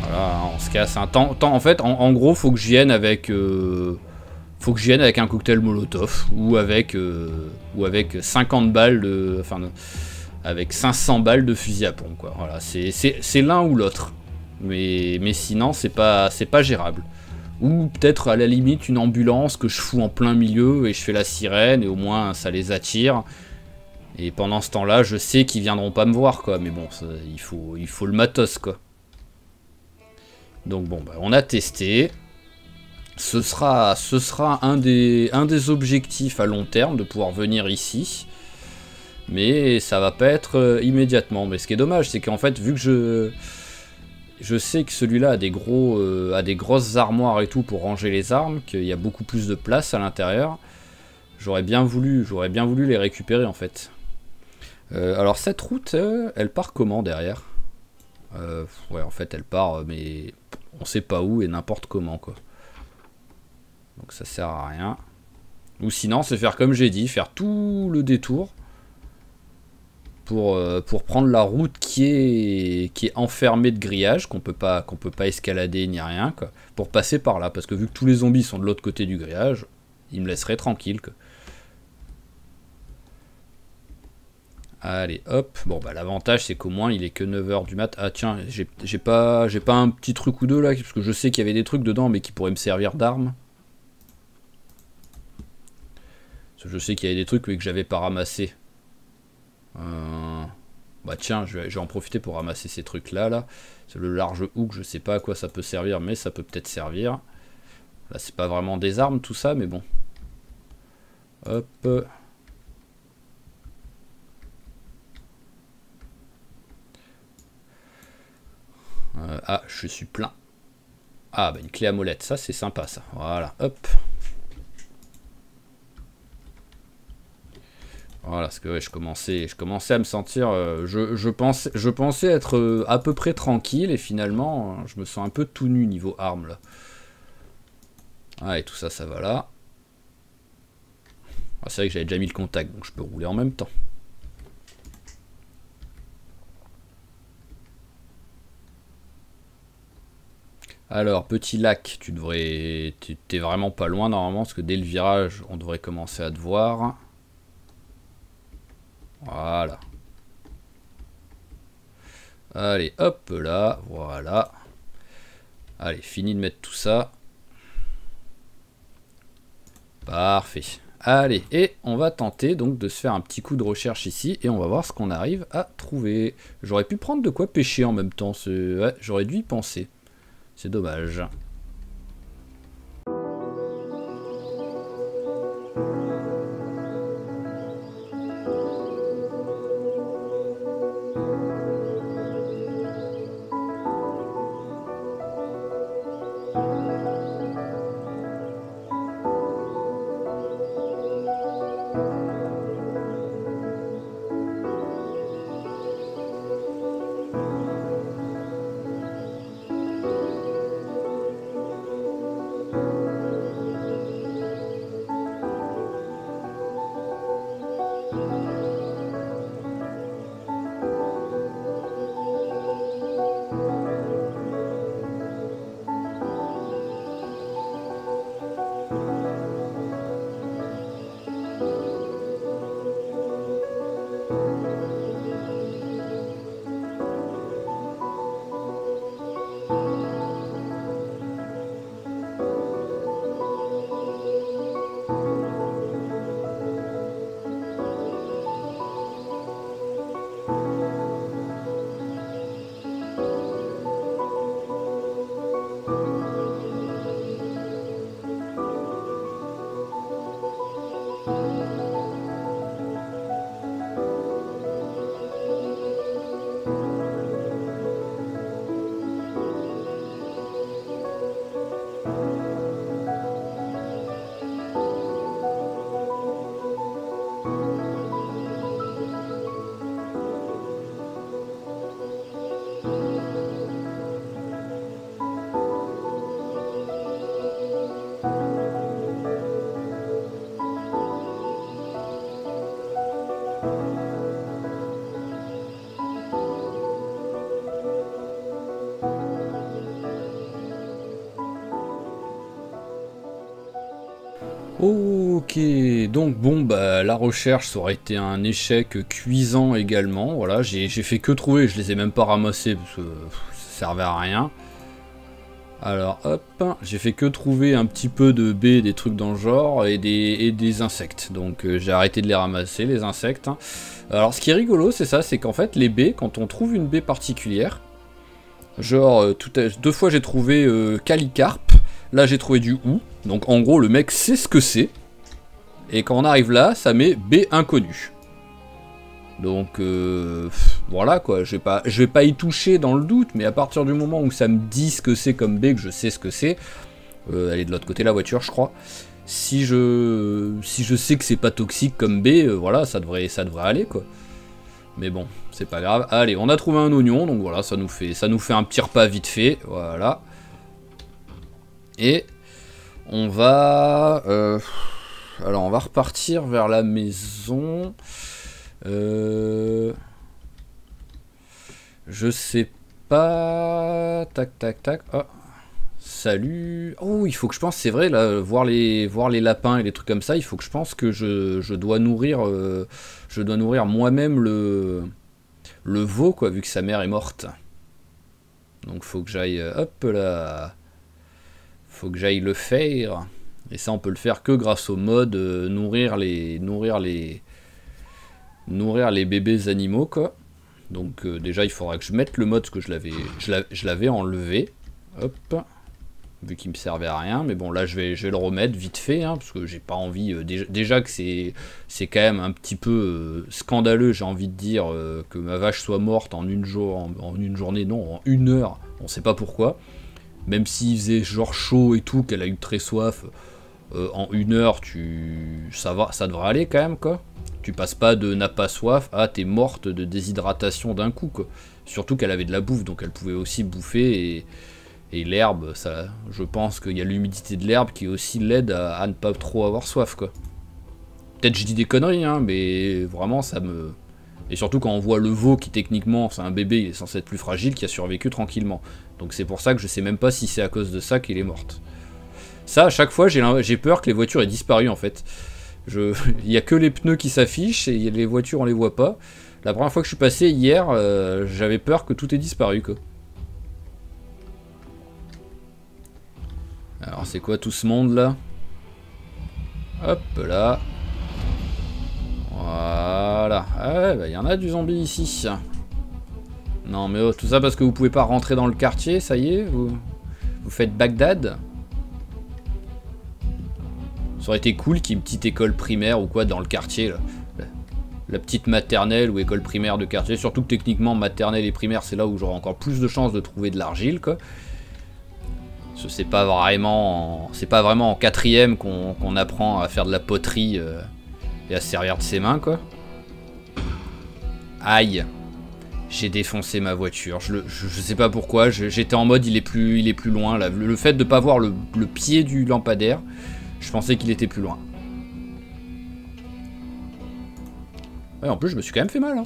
Voilà, on se casse un temps. En fait, en gros, faut que je vienne avec... faut que je vienne avec un cocktail Molotov. Ou avec 50 balles de... Enfin, avec 500 balles de fusil à pompe, quoi. Voilà, c'est l'un ou l'autre. Mais sinon, c'est pas gérable. Ou peut-être, à la limite, une ambulance que je fous en plein milieu et je fais la sirène et au moins, ça les attire. Et pendant ce temps-là, je sais qu'ils viendront pas me voir, quoi. Mais bon, ça, il faut le matos, quoi. Donc bon, bah, on a testé. Ce sera un des objectifs à long terme de pouvoir venir ici. Mais ça va pas être immédiatement. Mais ce qui est dommage, c'est qu'en fait, vu que je sais que celui-là a des grosses armoires et tout pour ranger les armes, qu'il y a beaucoup plus de place à l'intérieur, j'aurais bien voulu les récupérer en fait. Alors cette route, elle part comment derrière? Ouais, en fait, elle part, mais on sait pas où et n'importe comment, quoi. Donc ça sert à rien. Ou sinon, c'est faire comme j'ai dit, faire tout le détour pour prendre la route qui est enfermée de grillage, qu'on peut pas escalader ni rien, quoi, pour passer par là. Parce que vu que tous les zombies sont de l'autre côté du grillage, ils me laisseraient tranquille, quoi. Allez, hop. Bon, bah l'avantage, c'est qu'au moins, il est que 9 h du mat. Ah tiens, j'ai pas un petit truc ou deux là, parce que je sais qu'il y avait des trucs dedans, mais qui pourraient me servir d'arme. Je sais qu'il y avait des trucs, mais que j'avais pas ramassé. Bah tiens, je vais en profiter pour ramasser ces trucs là. C'est le large hook, je sais pas à quoi ça peut servir, mais ça peut peut-être servir. Là, c'est pas vraiment des armes tout ça, mais bon. Hop. Ah, je suis plein. Ah, bah une clé à molette, ça c'est sympa ça. Voilà, hop. Voilà, parce que ouais, je commençais à me sentir... je pensais être à peu près tranquille et finalement, je me sens un peu tout nu niveau armes là. Ah, et tout ça, ça va là. Ah, c'est vrai que j'avais déjà mis le contact, donc je peux rouler en même temps. Alors, petit lac, tu devrais... T'es vraiment pas loin normalement, parce que dès le virage, on devrait commencer à te voir. Voilà. Allez, hop là, voilà. Allez, fini de mettre tout ça. Parfait. Allez, et on va tenter donc de se faire un petit coup de recherche ici, et on va voir ce qu'on arrive à trouver. J'aurais pu prendre de quoi pêcher en même temps, ouais, j'aurais dû y penser. C'est dommage. Ok, donc bon, bah la recherche ça aurait été un échec cuisant également. Voilà, j'ai fait que trouver, je les ai même pas ramassés parce que ça servait à rien. Alors hop, j'ai fait que trouver un petit peu de baies, des trucs dans le genre et des insectes. Donc j'ai arrêté de les ramasser, les insectes. Alors ce qui est rigolo, c'est ça, c'est qu'en fait les baies, quand on trouve une baie particulière, genre deux fois j'ai trouvé calicarpe, là j'ai trouvé du hou. Donc en gros le mec sait ce que c'est. Et quand on arrive là, ça met baie inconnue. Donc voilà quoi, je vais pas y toucher dans le doute, mais à partir du moment où ça me dit ce que c'est comme baie, que je sais ce que c'est, elle est de l'autre côté la voiture je crois, si je sais que c'est pas toxique comme baie, voilà, ça devrait aller quoi. Mais bon, c'est pas grave. Allez, on a trouvé un oignon, donc voilà, ça nous fait un petit repas vite fait, voilà. Et on va... alors on va repartir vers la maison. Je sais pas... Tac, tac, tac. Oh. Salut. Oh, il faut que je pense, c'est vrai, là, voir les lapins et les trucs comme ça, il faut que je pense que je dois nourrir, moi-même le veau, quoi, vu que sa mère est morte. Donc faut que j'aille, hop là. Faut que j'aille le faire. Et ça, on peut le faire que grâce au mode nourrir les bébés animaux, quoi. Donc déjà, il faudra que je mette le mode, parce que je l'avais enlevé. Hop. Vu qu'il me servait à rien. Mais bon, là, je vais le remettre vite fait, hein, parce que j'ai pas envie... déjà que c'est quand même un petit peu scandaleux, j'ai envie de dire, que ma vache soit morte en une journée, non, en 1 heure. On sait pas pourquoi. Même s'il faisait genre chaud et tout, qu'elle a eu très soif, en 1 heure, ça devrait aller quand même, quoi. Tu passes pas de n'a pas soif à t'es morte de déshydratation d'un coup, quoi. Surtout qu'elle avait de la bouffe, donc elle pouvait aussi bouffer, et l'herbe, ça, je pense qu'il y a l'humidité de l'herbe qui aussi l'aide à ne pas trop avoir soif, quoi. Peut-être je dis des conneries, hein, mais vraiment ça me Et surtout quand on voit le veau qui techniquement c'est un bébé, il est censé être plus fragile, qui a survécu tranquillement. Donc c'est pour ça que je sais même pas si c'est à cause de ça qu'elle est morte. Ça, à chaque fois, j'ai peur que les voitures aient disparu en fait. Il y a que les pneus qui s'affichent et les voitures on les voit pas. La première fois que je suis passé hier, j'avais peur que tout ait disparu quoi. Alors c'est quoi tout ce monde là? Hop là. Voilà. Ah ouais, bah y en a du zombie ici. Non mais oh, tout ça parce que vous pouvez pas rentrer dans le quartier, ça y est, vous faites Bagdad. Ça aurait été cool qu'il y ait une petite école primaire ou quoi dans le quartier là. La petite maternelle ou école primaire de quartier. Surtout que techniquement maternelle et primaire c'est là où j'aurai encore plus de chances de trouver de l'argile quoi. C'est pas vraiment en quatrième qu'on apprend à faire de la poterie et à se servir de ses mains quoi. Aïe. J'ai défoncé ma voiture. Je sais pas pourquoi. J'étais en mode il est plus loin là. Le fait de pas voir le pied du lampadaire, je pensais qu'il était plus loin. Ouais, en plus je me suis quand même fait mal. Hein.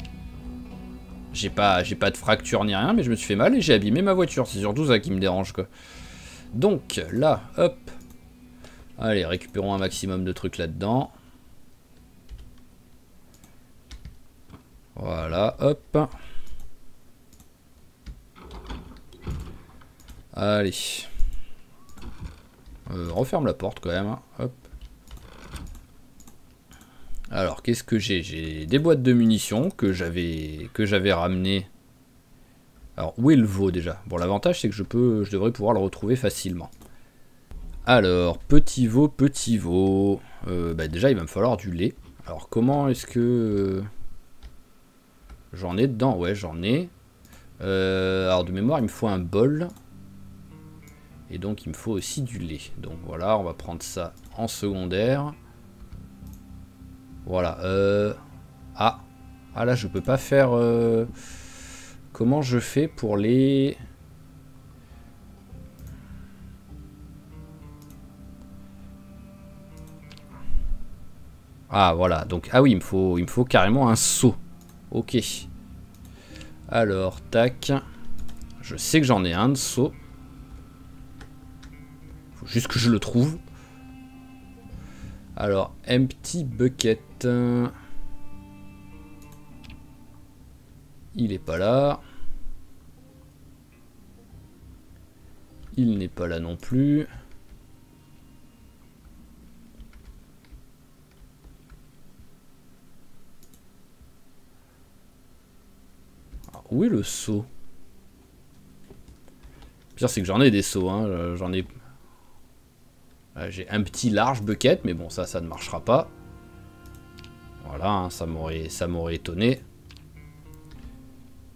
J'ai pas de fracture ni rien, mais je me suis fait mal et j'ai abîmé ma voiture. C'est surtout ça qui me dérange quoi. Donc là, hop. Allez, récupérons un maximum de trucs là-dedans. Voilà, hop. Allez. Referme la porte quand même. Hein. Hop. Alors, qu'est-ce que j'ai? J'ai des boîtes de munitions que j'avais ramenées. Alors, où est le veau déjà? Bon, l'avantage c'est que je devrais pouvoir le retrouver facilement. Alors, petit veau, petit veau. Bah déjà, il va me falloir du lait. Alors, comment est-ce que... J'en ai dedans, ouais, j'en ai. Alors, de mémoire, il me faut un bol. Et donc, il me faut aussi du lait. Donc, voilà, on va prendre ça en secondaire. Voilà. Ah, là, je peux pas faire... Comment je fais pour les... Ah, voilà. Donc, ah oui, il me faut carrément un seau. Ok. Alors, tac. Je sais que j'en ai un de seau. Faut juste que je le trouve. Alors, empty bucket. Il est pas là. Il n'est pas là non plus. Alors, où est le seau? Le pire c'est que j'en ai des seaux, hein. J'en ai... J'ai un petit large bucket, mais bon ça ne marchera pas. Voilà, hein, ça m'aurait étonné.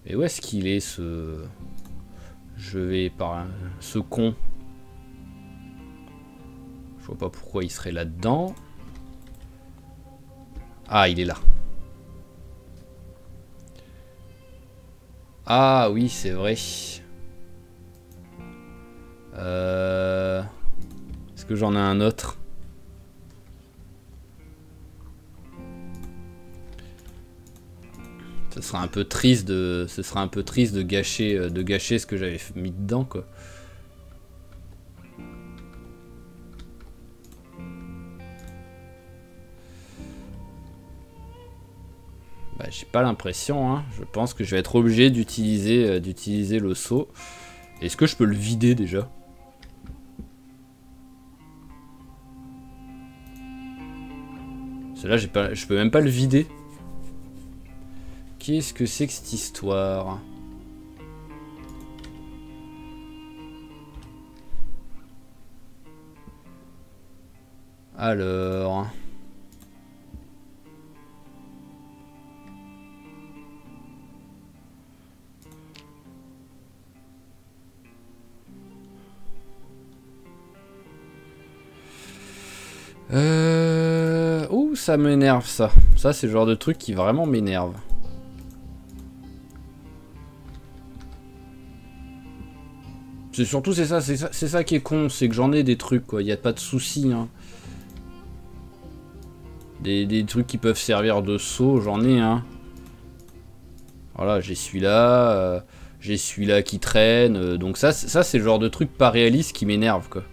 Et où est-ce qu'il est ce... Je vais par ce con. Je vois pas pourquoi il serait là-dedans. Ah, il est là. Ah oui, c'est vrai. Est-ce que j'en ai un autre? Ce sera un peu triste de gâcher ce que j'avais mis dedans quoi. Bah, j'ai pas l'impression, hein. Je pense que je vais être obligé d'utiliser le seau. Est-ce que je peux le vider déjà? Celui-là, je peux même pas le vider. Qu'est-ce que c'est que cette histoire? Alors... Ouh, ça m'énerve ça. Ça, c'est le genre de truc qui vraiment m'énerve. C'est surtout, c'est ça qui est con, c'est que j'en ai des trucs, quoi. Il n'y a pas de souci, hein. Des trucs qui peuvent servir de seau, j'en ai un. Voilà, j'ai celui-là qui traîne. Donc ça c'est le genre de truc pas réaliste qui m'énerve, quoi.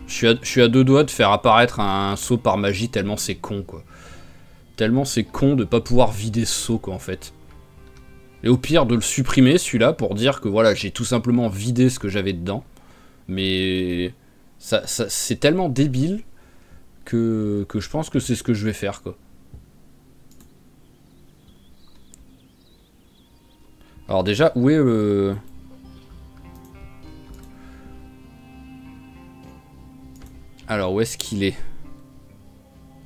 Je suis à deux doigts de faire apparaître un saut par magie tellement c'est con, quoi. Tellement c'est con de pas pouvoir vider ce saut, quoi, en fait. Et au pire de le supprimer, celui-là, pour dire que voilà, j'ai tout simplement vidé ce que j'avais dedans. Mais c'est tellement débile que je pense que c'est ce que je vais faire, quoi. Alors déjà, où est le... Alors, où est-ce qu'il est?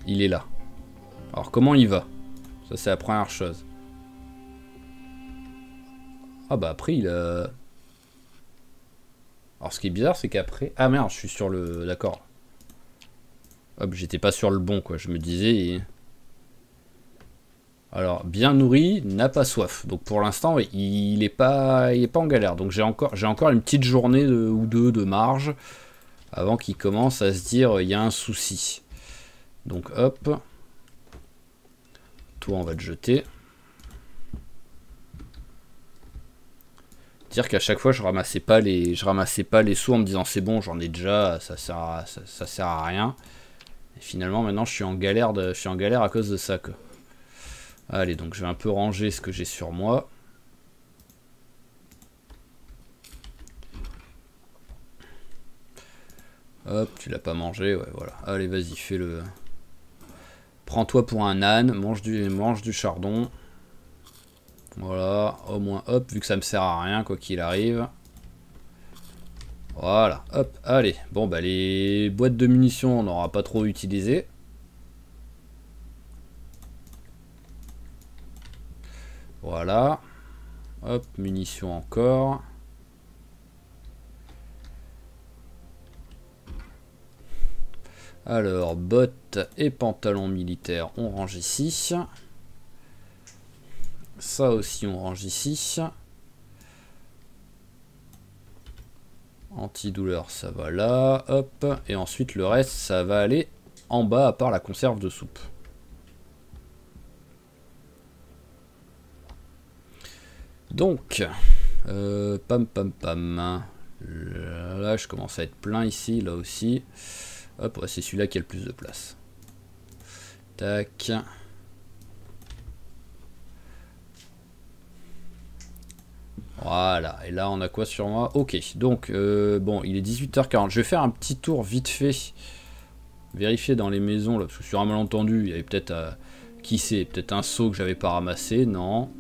Il est là. Alors, comment il va? Ça, c'est la première chose. Ah bah après, il a... Alors, ce qui est bizarre, c'est qu'après... Ah merde, je suis sur le... D'accord. Hop, j'étais pas sur le bon, quoi. Je me disais... Alors, bien nourri, n'a pas soif. Donc, pour l'instant, il est pas en galère. Donc, j'ai encore une petite journée ou deux de marge avant qu'il commence à se dire il y a un souci. Donc hop. Toi on va te jeter. Dire qu'à chaque fois je ramassais pas les sous en me disant c'est bon, j'en ai déjà, ça sert à rien. Et finalement maintenant je suis en galère à cause de ça, quoi. Allez, donc je vais un peu ranger ce que j'ai sur moi. Hop, tu l'as pas mangé, ouais, voilà. Allez, vas-y, fais-le. Prends-toi pour un âne, mange du chardon. Voilà, au moins, hop, vu que ça me sert à rien, quoi qu'il arrive. Voilà, hop, allez. Bon, bah, les boîtes de munitions, on n'aura pas trop utilisé. Voilà. Hop, munitions encore. Alors, bottes et pantalons militaires, on range ici. Ça aussi, on range ici. Antidouleur, ça va là. Hop. Et ensuite, le reste, ça va aller en bas, à part la conserve de soupe. Donc, pam pam pam. Là, je commence à être plein ici, là aussi. Hop, ouais, c'est celui-là qui a le plus de place. Tac. Voilà, et là on a quoi sur moi? Ok, donc, bon, il est 18h40. Je vais faire un petit tour vite fait. Vérifier dans les maisons, là, parce que sur un malentendu, il y avait peut-être, qui sait, peut-être un seau que j'avais pas ramassé, non.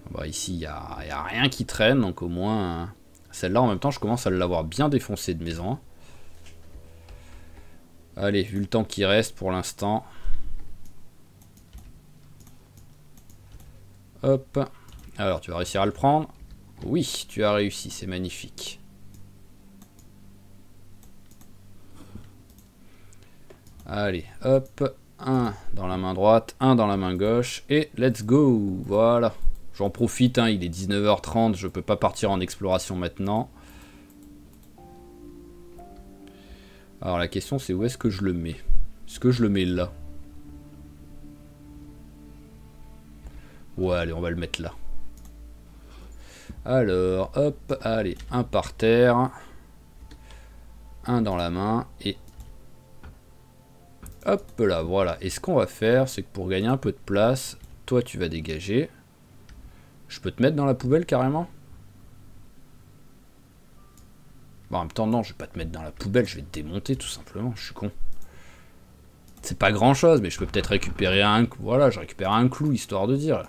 Bah, ici, il n'y a rien qui traîne, donc au moins... Celle-là, en même temps, je commence à l'avoir bien défoncée de maison. Allez, vu le temps qui reste pour l'instant. Hop. Alors, tu vas réussir à le prendre? Oui, tu as réussi, c'est magnifique. Allez, hop. Un dans la main droite, un dans la main gauche. Et let's go. Voilà. J'en profite, hein, il est 19h30, je peux pas partir en exploration maintenant. Alors la question c'est où est-ce que je le mets? Est-ce que je le mets là? Ouais, allez, on va le mettre là. Alors, hop, allez, un par terre. Un dans la main et... Hop là, voilà. Et ce qu'on va faire, c'est que pour gagner un peu de place, toi tu vas dégager. Je peux te mettre dans la poubelle carrément? Bon, en même temps, non, je vais pas te mettre dans la poubelle, je vais te démonter tout simplement, je suis con. C'est pas grand chose, mais je peux peut-être récupérer un... Voilà, je récupère un clou, histoire de dire.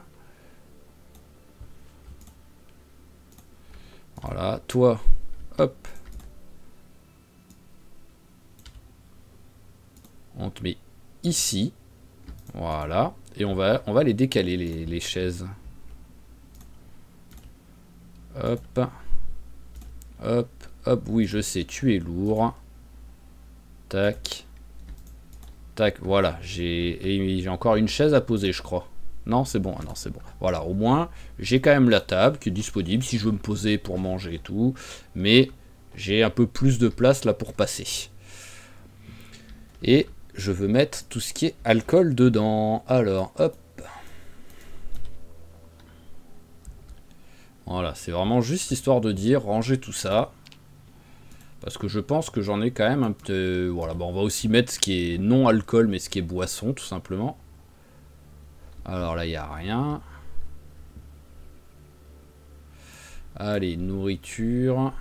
Voilà, toi, hop. On te met ici. Voilà. Et on va les décaler, les chaises. Hop. Hop. Hop, oui, je sais, tu es lourd. Tac. Tac, voilà. J'ai encore une chaise à poser, je crois. Non, c'est bon. Ah non, c'est bon. Voilà, au moins, j'ai quand même la table qui est disponible si je veux me poser pour manger et tout. Mais j'ai un peu plus de place là pour passer. Et je veux mettre tout ce qui est alcool dedans. Alors, hop. Voilà, c'est vraiment juste histoire de dire ranger tout ça. Parce que je pense que j'en ai quand même un petit... Voilà, bah on va aussi mettre ce qui est non alcool, mais ce qui est boisson, tout simplement. Alors là, il n'y a rien. Allez, nourriture.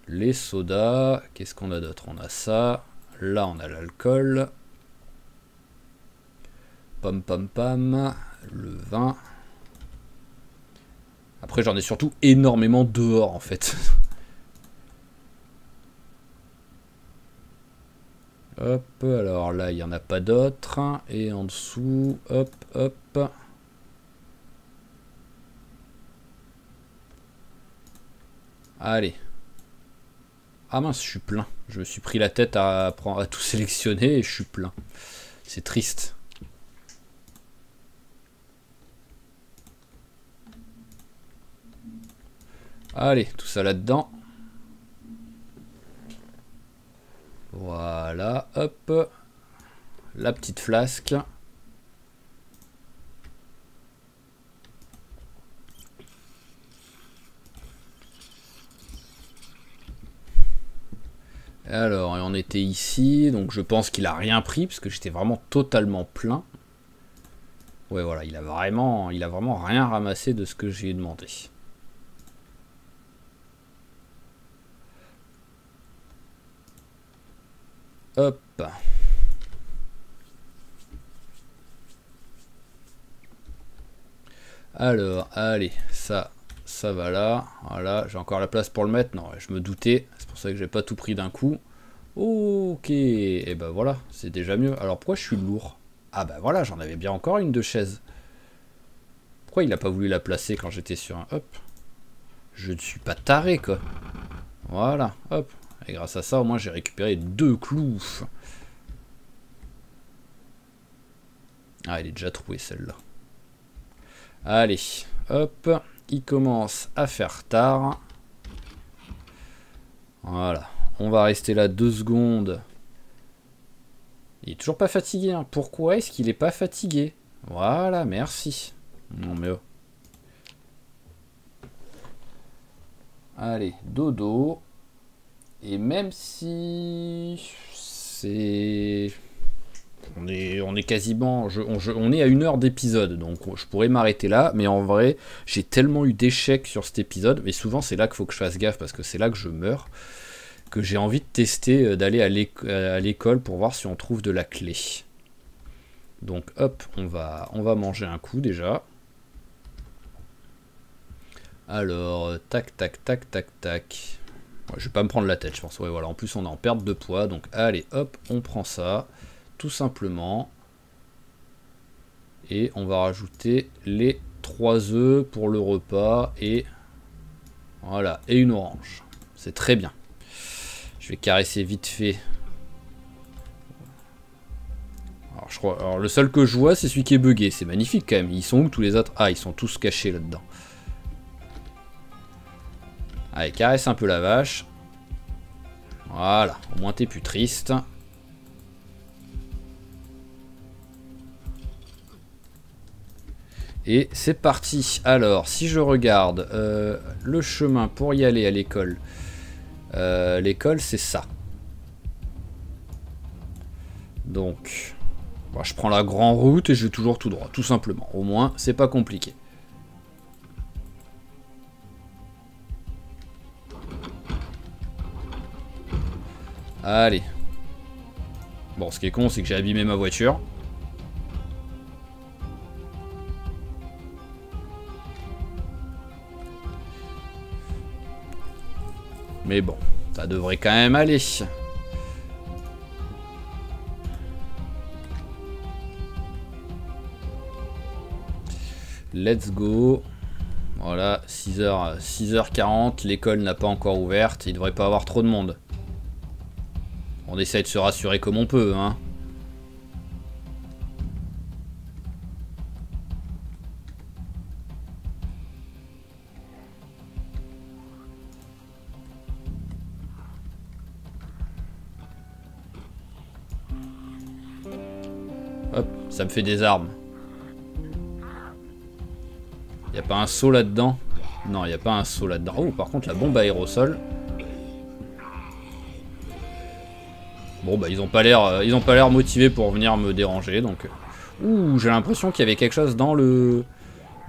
Les sodas. Qu'est-ce qu'on a d'autre? On a ça. Là, on a l'alcool. Pam pam pam. Le vin. Après, j'en ai surtout énormément dehors, en fait. Hop, alors là, il n'y en a pas d'autres. Et en dessous, hop, hop. Allez. Ah mince, je suis plein. Je me suis pris la tête à tout sélectionner et je suis plein. C'est triste. Allez, tout ça là-dedans. Voilà, hop. La petite flasque. Alors, on était ici, donc je pense qu'il a rien pris, parce que j'étais vraiment totalement plein. Ouais, voilà, il a vraiment rien ramassé de ce que j'ai demandé. Hop. Alors, allez, ça va là. Voilà, j'ai encore la place pour le mettre. Non, je me doutais. C'est pour ça que j'ai pas tout pris d'un coup. Ok, et ben voilà, c'est déjà mieux. Alors pourquoi je suis lourd? Ah ben voilà, j'en avais bien encore une de chaise. Pourquoi il a pas voulu la placer quand j'étais sur un... Hop. Je ne suis pas taré, quoi. Voilà, hop. Et grâce à ça, au moins, j'ai récupéré 2 clous. Ah, elle est déjà trouée, celle-là. Allez, hop. Il commence à faire tard. Voilà. On va rester là 2 secondes. Il est toujours pas fatigué, hein. Pourquoi est-ce qu'il est pas fatigué? Voilà, merci. Non, mais oh. Allez, dodo. Et même si c'est... On est quasiment... on est à 1 heure d'épisode, donc je pourrais m'arrêter là, mais en vrai, j'ai tellement eu d'échecs sur cet épisode, mais souvent c'est là qu'il faut que je fasse gaffe, parce que c'est là que je meurs, que j'ai envie de tester, d'aller à l'école pour voir si on trouve de la clé. Donc hop, on va manger un coup déjà. Alors, tac, tac, tac, tac, tac. Ouais, je vais pas me prendre la tête, je pense. Ouais, voilà. En plus, on est en perte de poids. Donc, allez, hop, on prend ça. Tout simplement. Et on va rajouter les 3 œufs pour le repas. Et voilà. Et une orange. C'est très bien. Je vais caresser vite fait. Alors, je crois, alors, le seul que je vois, c'est celui qui est bugué. C'est magnifique quand même. Ils sont où tous les autres? Ah, ils sont tous cachés là-dedans. Allez, caresse un peu la vache. Voilà, au moins t'es plus triste. Et c'est parti. Alors, si je regarde le chemin pour y aller à l'école, l'école c'est ça. Donc, bon, je prends la grande route et je vais toujours tout droit, tout simplement. Au moins, c'est pas compliqué. Allez. Bon, ce qui est con, c'est que j'ai abîmé ma voiture. Mais bon, ça devrait quand même aller. Let's go. Voilà, 6h40, l'école n'a pas encore ouverte, il devrait pas avoir trop de monde. On essaye de se rassurer comme on peut, hein. Hop, ça me fait des armes. Y a pas un saut là-dedans? Non, y a pas un saut là-dedans. Oh, par contre, la bombe à aérosol. Bon, bah, ils ont pas l'air motivés pour venir me déranger, donc... Ouh, j'ai l'impression qu'il y avait quelque chose dans le...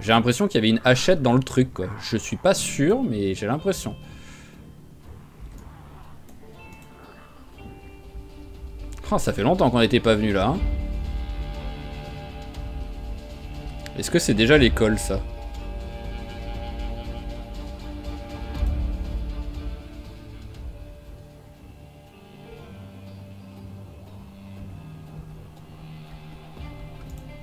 J'ai l'impression qu'il y avait une hachette dans le truc, quoi. Je suis pas sûr, mais j'ai l'impression. Oh, ça fait longtemps qu'on n'était pas venu là, hein. Est-ce que c'est déjà l'école, ça?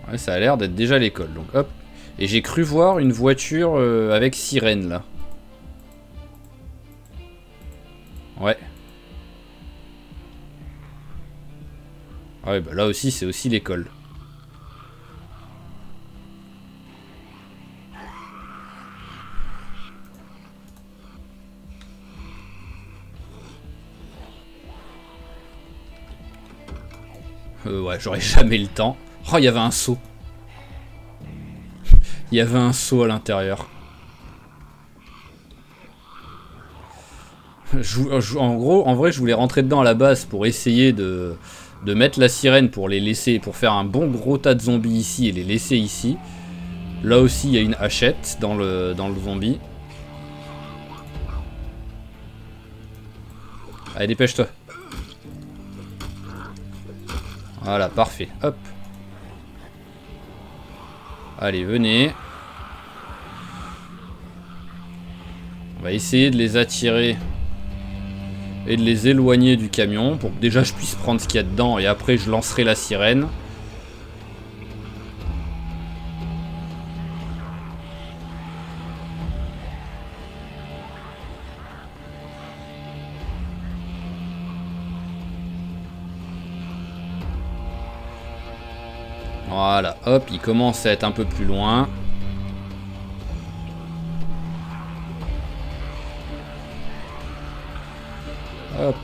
Ouais, ça a l'air d'être déjà l'école, donc hop. Et j'ai cru voir une voiture avec sirène, là. Ouais. Ah ouais, bah là aussi, c'est aussi l'école. Ouais, j'aurais jamais le temps. Oh, il y avait un seau. Il y avait un seau à l'intérieur. En gros, en vrai, je voulais rentrer dedans à la base pour essayer de mettre la sirène pour les laisser, pour faire un bon gros tas de zombies ici et les laisser ici. Là aussi, il y a une hachette dans le zombie. Allez, dépêche-toi. Voilà, parfait. Hop. Allez, venez. On va essayer de les attirer et de les éloigner du camion pour que déjà je puisse prendre ce qu'il y a dedans et après je lancerai la sirène. Voilà, hop, il commence à être un peu plus loin. Hop.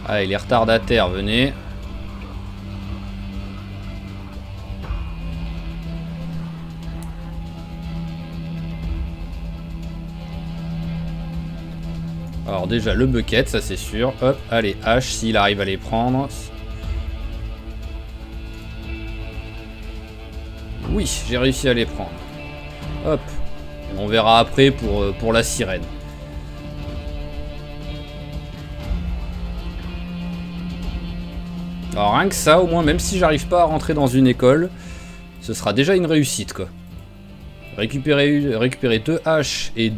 Allez, les retardataires, venez. Alors déjà le bucket, ça c'est sûr. Hop, allez, H, s'il arrive à les prendre. Oui, j'ai réussi à les prendre. Hop. On verra après pour la sirène. Alors rien que ça, au moins, même si j'arrive pas à rentrer dans une école, ce sera déjà une réussite, quoi. Récupérer 2 haches et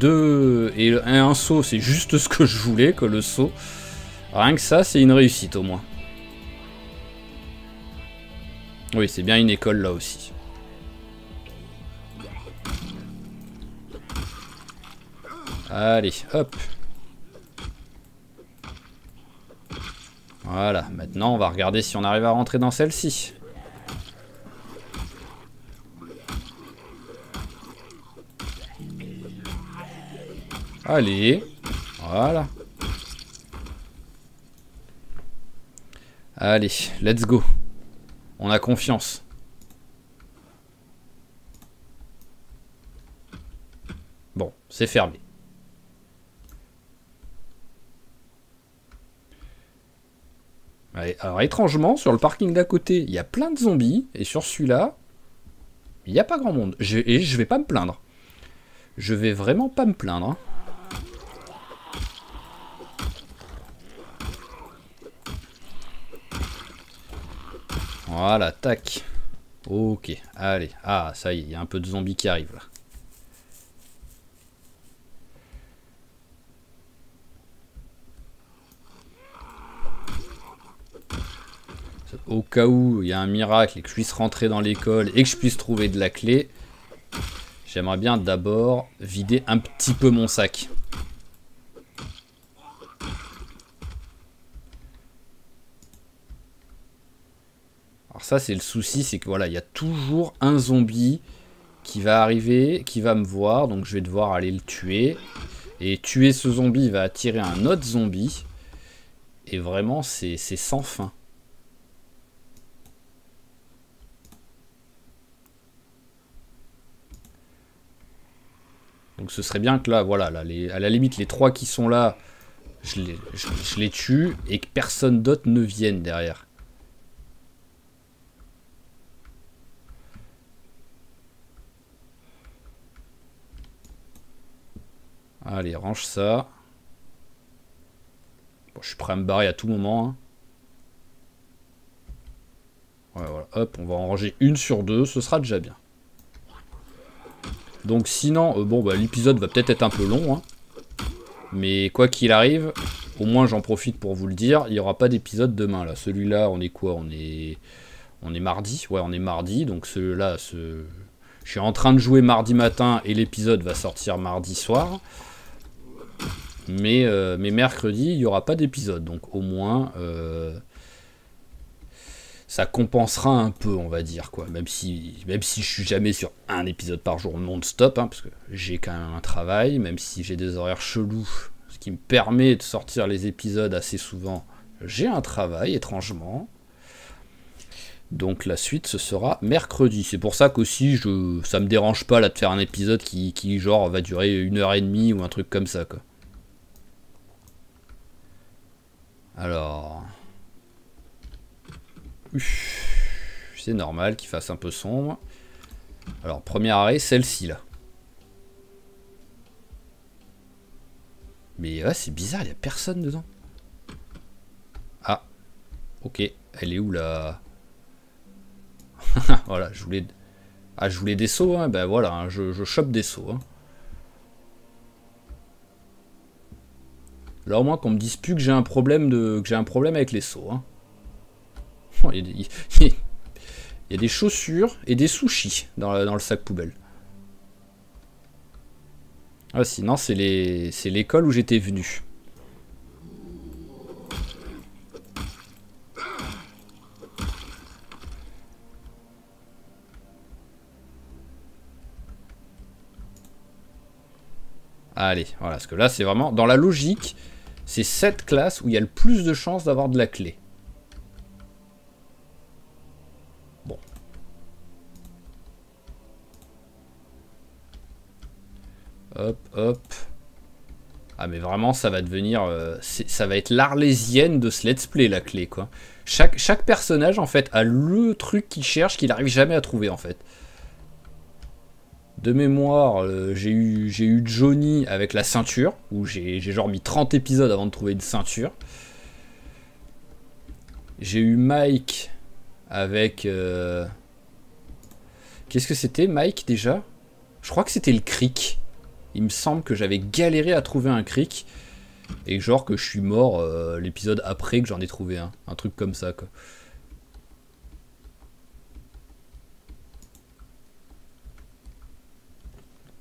un seau, c'est juste ce que je voulais, que le seau. Rien que ça, c'est une réussite, au moins. Oui, c'est bien une école, là aussi. Allez, hop. Voilà, maintenant on va regarder si on arrive à rentrer dans celle-ci. Allez, voilà. Allez, let's go. On a confiance. Bon, c'est fermé. Allez, alors étrangement, sur le parking d'à côté, il y a plein de zombies. Et sur celui-là, il n'y a pas grand monde. Et je vais pas me plaindre. Je vais vraiment pas me plaindre. Hein. Voilà, tac. Ok, allez. Ah, ça y est, il y a un peu de zombies qui arrivent là. Au cas où il y a un miracle et que je puisse rentrer dans l'école et que je puisse trouver de la clé, j'aimerais bien d'abord vider un petit peu mon sac. Alors ça c'est le souci, c'est que voilà, il y a toujours un zombie qui va arriver, qui va me voir, donc je vais devoir aller le tuer. Et tuer ce zombie va attirer un autre zombie. Et vraiment c'est sans fin. Donc ce serait bien que là, voilà, là, à la limite, les 3 qui sont là, je les tue et que personne d'autre ne vienne derrière. Allez, range ça. Bon, je suis prêt à me barrer à tout moment. Hein. Ouais, voilà. Hop, on va en ranger une sur 2, ce sera déjà bien. Donc sinon, bon, bah, l'épisode va peut-être être un peu long. Hein. Mais quoi qu'il arrive, au moins j'en profite pour vous le dire, il n'y aura pas d'épisode demain. Là, celui-là, on est quoi? On est mardi. Ouais, on est mardi. Donc celui-là, je suis en train de jouer mardi matin et l'épisode va sortir mardi soir. Mais mercredi, il n'y aura pas d'épisode. Donc au moins, ça compensera un peu, on va dire, quoi. Même si je suis jamais sur un épisode par jour non-stop, hein, parce que j'ai quand même un travail, même si j'ai des horaires chelous, ce qui me permet de sortir les épisodes assez souvent, j'ai un travail, étrangement. Donc la suite, ce sera mercredi. C'est pour ça qu'aussi, ça me dérange pas là de faire un épisode qui genre, va durer 1h30 ou un truc comme ça, quoi. Alors... c'est normal qu'il fasse un peu sombre. Alors, premier arrêt, celle-ci, là. Mais ouais, c'est bizarre, il n'y a personne dedans. Ah, ok. Elle est où, là? Voilà, je voulais... Ah, je voulais des sauts, hein. Ben voilà, hein, je chope des sauts. Hein. Là, au moins, qu'on me dise plus que j'ai un problème avec les sauts. Hein. Il y a des chaussures et des sushis dans le sac poubelle. Ah, sinon, c'est l'école où j'étais venu. Allez, voilà, parce que là, c'est vraiment... Dans la logique, c'est cette classe où il y a le plus de chances d'avoir de la clé. Bon. Hop, hop. Ah, mais vraiment, ça va devenir... ça va être l'arlésienne de ce let's play, la clé, quoi. Chaque personnage, en fait, a le truc qu'il cherche qu'il n'arrive jamais à trouver, en fait. De mémoire, j'ai eu Johnny avec la ceinture, où j'ai genre mis 30 épisodes avant de trouver une ceinture. J'ai eu Mike avec... Qu'est-ce que c'était, Mike, déjà? Je crois que c'était le cric. Il me semble que j'avais galéré à trouver un cric. Et genre que je suis mort l'épisode après que j'en ai trouvé un. Un truc comme ça, quoi.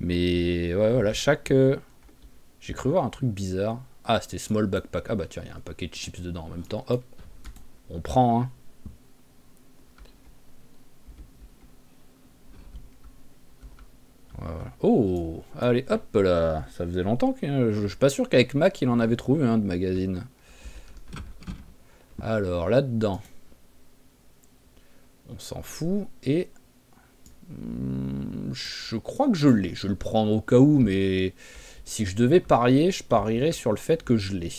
Mais ouais, voilà, j'ai cru voir un truc bizarre. Ah, c'était Small Backpack. Ah bah tiens, il y a un paquet de chips dedans en même temps. Hop, on prend, hein. Voilà. Oh, allez, hop là. Ça faisait longtemps que je suis pas sûr qu'avec Mac, il en avait trouvé un de magazine. Alors, là-dedans, on s'en fout. Et... je crois que je l'ai. Je vais le prendre au cas où, mais si je devais parier, je parierais sur le fait que je l'ai.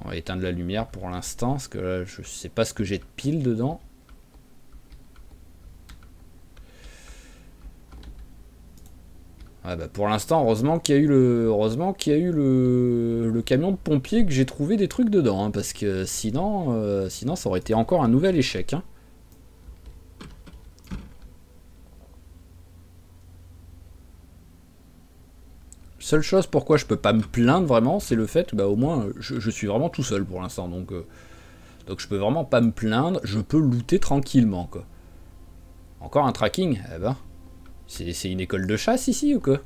On va éteindre la lumière pour l'instant, parce que là, je sais pas ce que j'ai de pile dedans. Ah bah pour l'instant, heureusement qu'il y a eu le camion de pompiers que j'ai trouvé des trucs dedans, hein, parce que sinon, ça aurait été encore un nouvel échec. Hein. Seule chose pourquoi je peux pas me plaindre vraiment, c'est le fait que bah, au moins je suis vraiment tout seul pour l'instant. Donc Donc je peux vraiment pas me plaindre, je peux looter tranquillement, quoi. Encore un tracking? Eh ben, c'est une école de chasse ici ou quoi?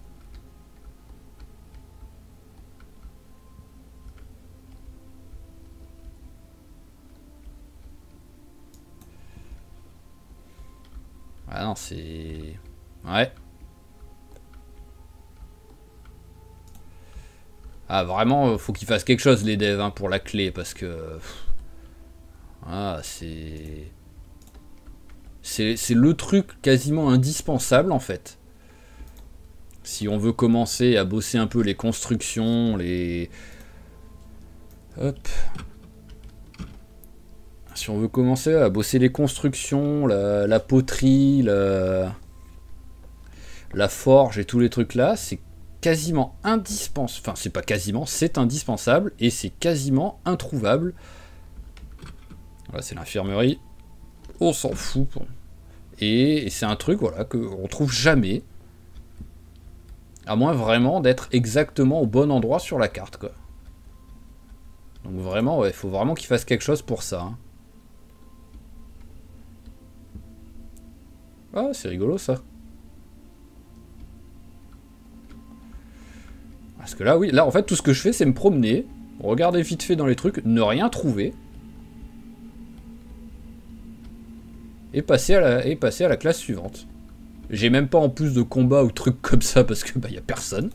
Ah non, c'est... Ouais. Ah, vraiment, faut qu'ils fassent quelque chose, les devs, hein, pour la clé, parce que... Ah, c'est... C'est le truc quasiment indispensable, en fait. Si on veut commencer à bosser un peu les constructions, les... Hop. Si on veut commencer à bosser les constructions, la poterie, la forge et tous les trucs là, c'est quasiment indispensable. Enfin, c'est pas quasiment, c'est indispensable et c'est quasiment introuvable. Voilà, c'est l'infirmerie. On s'en fout. Et c'est un truc, voilà, qu'on trouve jamais. À moins vraiment d'être exactement au bon endroit sur la carte, quoi. Donc vraiment, ouais, il faut vraiment qu'ils fassent quelque chose pour ça. Hein. Ah, c'est rigolo ça. Parce que là, oui, là en fait, tout ce que je fais, c'est me promener, regarder vite fait dans les trucs, ne rien trouver. Et passer à la classe suivante. J'ai même pas en plus de combat ou trucs comme ça parce que bah y a personne.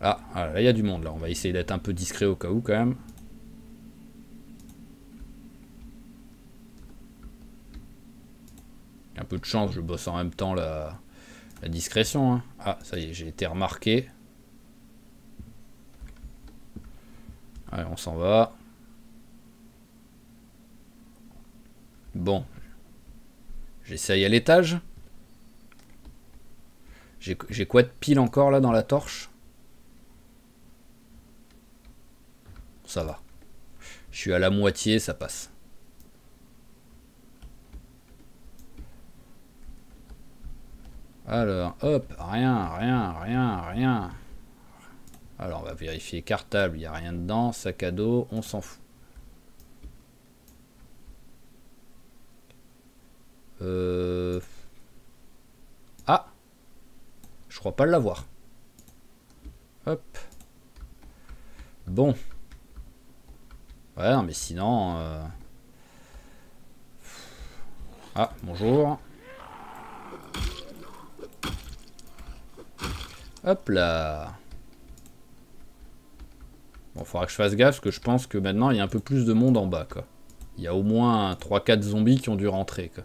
Ah, là il y a du monde là, on va essayer d'être un peu discret au cas où quand même. Un peu de chance, je bosse en même temps la discrétion. Hein. Ah, ça y est, j'ai été remarqué. Allez, on s'en va. Bon. J'essaye à l'étage. J'ai quoi de pile encore là dans la torche? Ça va. Je suis à la moitié, ça passe. Alors, hop, rien. Alors, on va vérifier cartable, il n'y a rien dedans. Sac à dos, on s'en fout. Ah, je crois pas l'avoir. Hop. Bon. Ouais, non, mais sinon... Ah, bonjour. Hop là. Bon, faudra que je fasse gaffe, parce que je pense que maintenant, il y a un peu plus de monde en bas, quoi. Il y a au moins 3-4 zombies qui ont dû rentrer, quoi.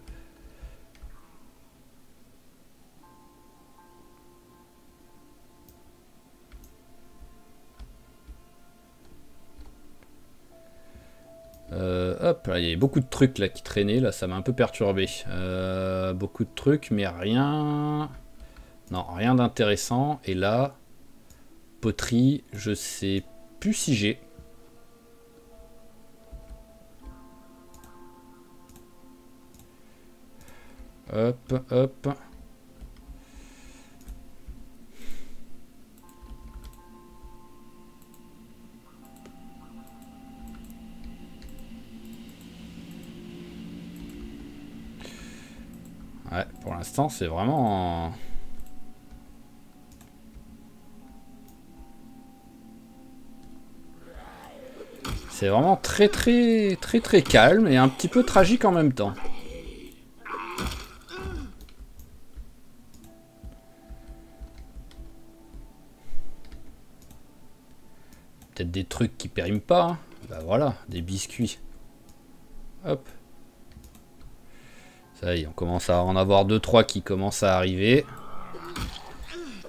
Hop, là, il y avait beaucoup de trucs là qui traînaient, là, ça m'a un peu perturbé. Beaucoup de trucs, mais rien... Non, rien d'intéressant. Et là, poterie, je sais plus si j'ai. Hop, hop. Ouais, pour l'instant, c'est vraiment... C'est vraiment très calme et un petit peu tragique en même temps. Peut-être des trucs qui périment pas. Hein. Bah voilà, des biscuits. Hop. Ça y est, on commence à en avoir 2-3 qui commencent à arriver.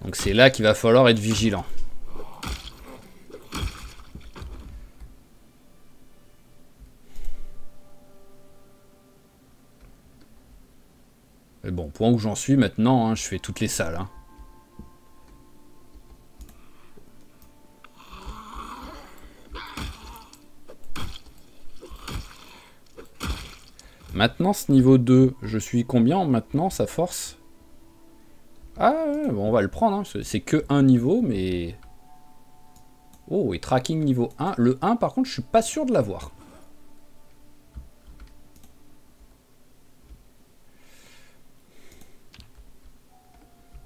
Donc c'est là qu'il va falloir être vigilant. Mais bon, point où j'en suis maintenant, hein, je fais toutes les salles. Hein. Maintenant, ce niveau 2, je suis combien maintenant, sa force? Ah, ouais, bon, on va le prendre. Hein, c'est que un niveau, mais... Oh, et tracking niveau 1. Le 1, par contre, je suis pas sûr de l'avoir.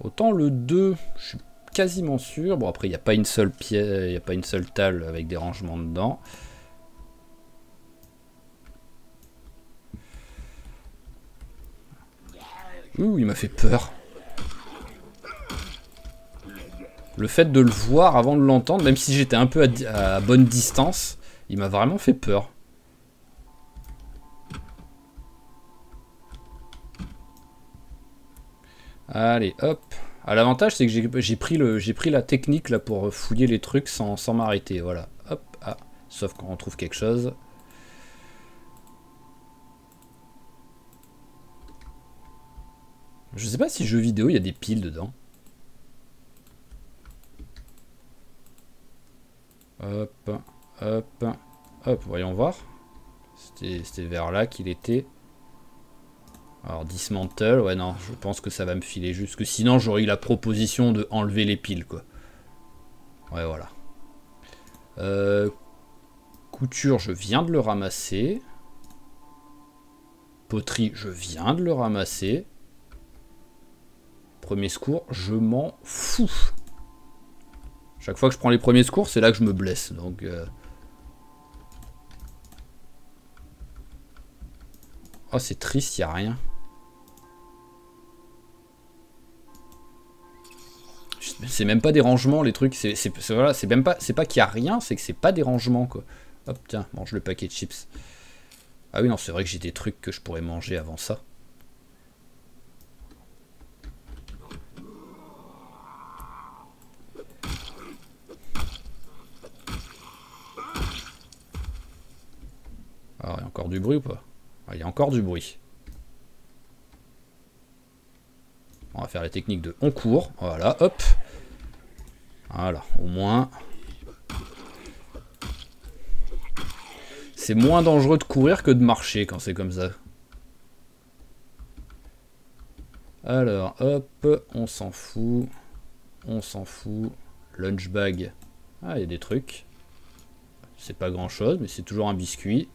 Autant le 2, je suis quasiment sûr. Bon, après, il n'y a pas une seule pièce, il n'y a pas une seule table avec des rangements dedans. Ouh, il m'a fait peur. Le fait de le voir avant de l'entendre, même si j'étais un peu à bonne distance, il m'a vraiment fait peur. Allez, hop. Ah, l'avantage, c'est que j'ai pris la technique là pour fouiller les trucs sans m'arrêter. Voilà. Hop. Ah. Sauf quand on trouve quelque chose. Je sais pas si jeux vidéo, il y a des piles dedans. Hop. Hop. Hop. Voyons voir. C'était vers là qu'il était. Alors, dismantle, ouais, non, je pense que ça va me filer juste. Que sinon, j'aurais eu la proposition de enlever les piles, quoi. Ouais, voilà. Couture, je viens de le ramasser. Poterie, je viens de le ramasser. Premier secours, je m'en fous. Chaque fois que je prends les premiers secours, c'est là que je me blesse, donc... Oh, c'est triste, il n'y a rien. C'est même pas des rangements les trucs, voilà, c'est même pas, c'est pas qu'il y a rien, c'est que c'est pas des rangements quoi. Hop tiens, mange le paquet de chips. Ah oui non, c'est vrai que j'ai des trucs que je pourrais manger avant ça. Alors il y a encore du bruit ou pas? Ah, il y a encore du bruit. On va faire la technique de on court, voilà, hop. Voilà, au moins. C'est moins dangereux de courir que de marcher quand c'est comme ça. Alors, hop, on s'en fout. On s'en fout. Lunch bag. Ah, il y a des trucs. C'est pas grand chose, mais c'est toujours un biscuit.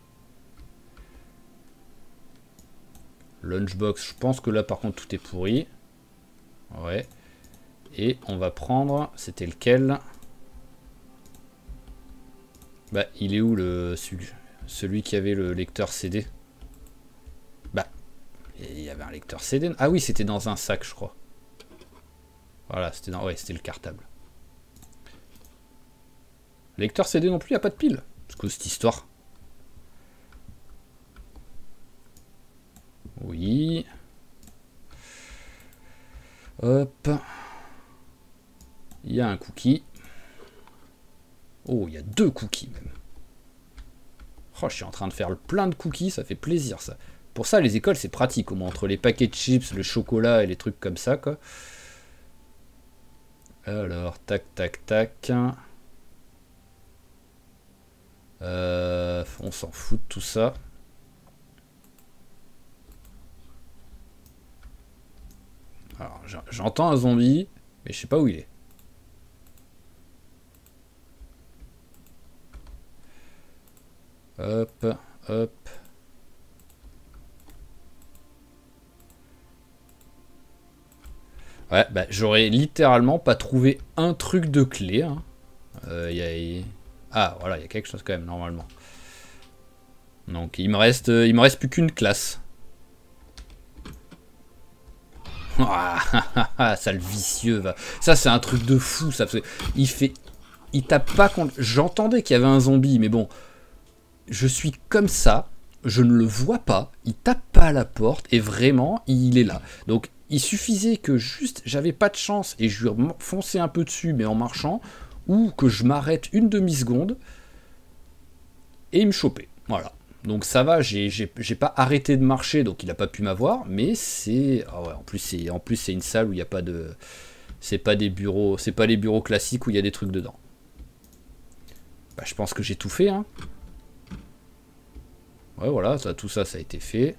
Lunchbox, je pense que là par contre tout est pourri. Ouais. Et on va prendre, c'était lequel? Bah, il est où celui qui avait le lecteur CD? Bah, il y avait un lecteur CD. Ah oui, c'était dans un sac, je crois. Voilà, c'était le cartable. Lecteur CD non plus, il n'y a pas de pile. C'est quoi cette histoire? Oui. Hop. Il y a un cookie. Oh, il y a 2 cookies même. Oh, je suis en train de faire plein de cookies, ça fait plaisir ça. Pour ça, les écoles, c'est pratique, au moins entre les paquets de chips, le chocolat et les trucs comme ça, quoi. Alors, tac, tac, tac. On s'en fout de tout ça. Alors, j'entends un zombie, mais je sais pas où il est. Hop, hop. Ouais, bah j'aurais littéralement pas trouvé un truc de clé. Hein. Ah, voilà, il y a quelque chose quand même, normalement. Donc, il me reste plus qu'une classe. Ah, sale vicieux, va. Ça, c'est un truc de fou, ça. Il tape pas contre... J'entendais qu'il y avait un zombie, mais bon... Je suis comme ça, je ne le vois pas, il tape pas à la porte, et vraiment, il est là. Donc, il suffisait que juste, j'avais pas de chance, et je lui fonçais un peu dessus, mais en marchant, ou que je m'arrête une demi-seconde, et il me chopait. Voilà. Donc ça va, j'ai pas arrêté de marcher, donc il a pas pu m'avoir, mais c'est... Ah ouais, en plus c'est une salle où il n'y a pas de... C'est pas des bureaux, c'est pas les bureaux classiques où il y a des trucs dedans. Bah, je pense que j'ai tout fait, hein. Ouais, voilà, tout ça, ça a été fait.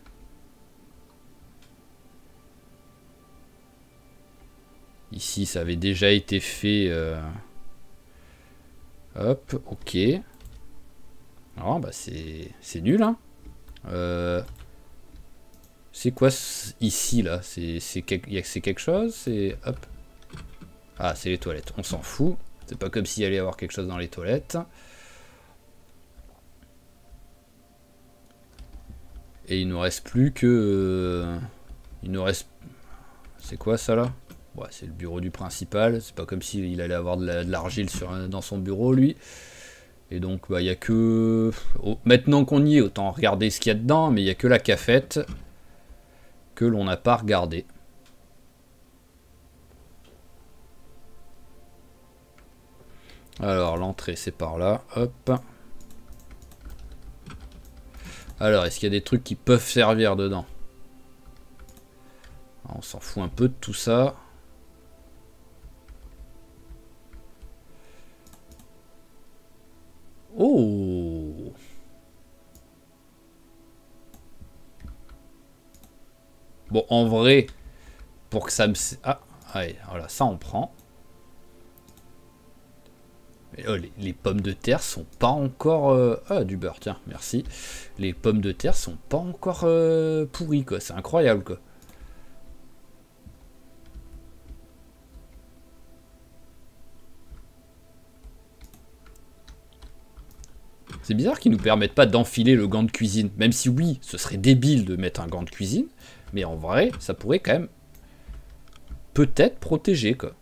Ici, ça avait déjà été fait. Hop, ok. Alors, bah, c'est nul, hein. C'est quoi ici, là? C'est quelque chose? C'est... Hop. Ah, c'est les toilettes, on s'en fout. C'est pas comme s'il allait y avoir quelque chose dans les toilettes. Et il nous reste plus que... il nous reste... C'est quoi ça là? Ouais, c'est le bureau du principal. C'est pas comme s'il allait avoir de l'argile dans son bureau, lui. Et donc, bah, il n'y a que... Oh, maintenant qu'on y est, autant regarder ce qu'il y a dedans. Mais il n'y a que la cafette que l'on n'a pas regardé. Alors, l'entrée, c'est par là. Hop. Alors, est-ce qu'il y a des trucs qui peuvent servir dedans? On s'en fout un peu de tout ça. Oh! Bon, en vrai, pour que ça me... Ah, allez, voilà, ça on prend. Mais, oh, les pommes de terre sont pas encore... Ah, du beurre, tiens, merci. Les pommes de terre sont pas encore pourries, quoi. C'est incroyable, quoi. C'est bizarre qu'ils nous permettent pas d'enfiler le gant de cuisine. Même si oui, ce serait débile de mettre un gant de cuisine. Mais en vrai, ça pourrait quand même peut-être protéger, quoi.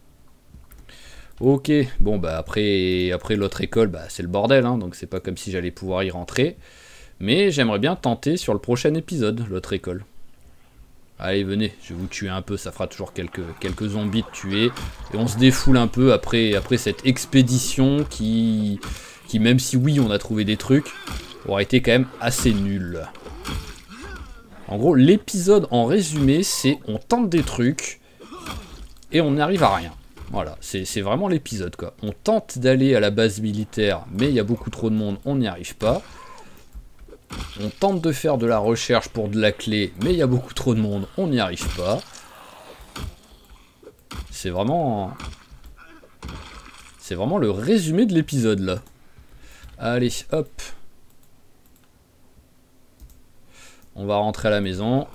Ok, bon bah après l'autre école, bah c'est le bordel, hein, donc c'est pas comme si j'allais pouvoir y rentrer. Mais j'aimerais bien tenter sur le prochain épisode, l'autre école. Allez, venez, je vais vous tuer un peu, ça fera toujours quelques zombies de tuer. Et on se défoule un peu après cette expédition qui, même si oui, on a trouvé des trucs, aurait été quand même assez nul. En gros, l'épisode en résumé, c'est on tente des trucs et on n'arrive à rien. Voilà, c'est vraiment l'épisode, quoi. On tente d'aller à la base militaire, mais il y a beaucoup trop de monde, on n'y arrive pas. On tente de faire de la recherche pour de la clé, mais il y a beaucoup trop de monde, on n'y arrive pas. C'est vraiment le résumé de l'épisode, là. Allez, hop. On va rentrer à la maison.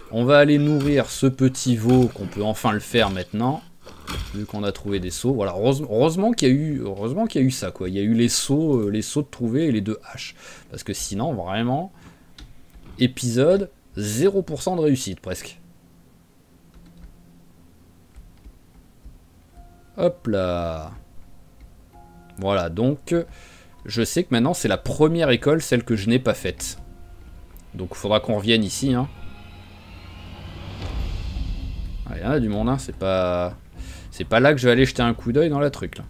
On va aller nourrir ce petit veau qu'on peut enfin le faire maintenant. Vu qu'on a trouvé des seaux. Voilà, heureusement qu'il y a eu ça, quoi. Il y a eu les seaux de trouver et les 2 haches. Parce que sinon, vraiment, épisode 0% de réussite, presque. Hop là. Voilà, donc, je sais que maintenant, c'est la première école, celle que je n'ai pas faite. Donc, il faudra qu'on revienne ici, hein. Ah, il y en a du monde, hein, c'est pas là que je vais aller jeter un coup d'œil dans la truc, là.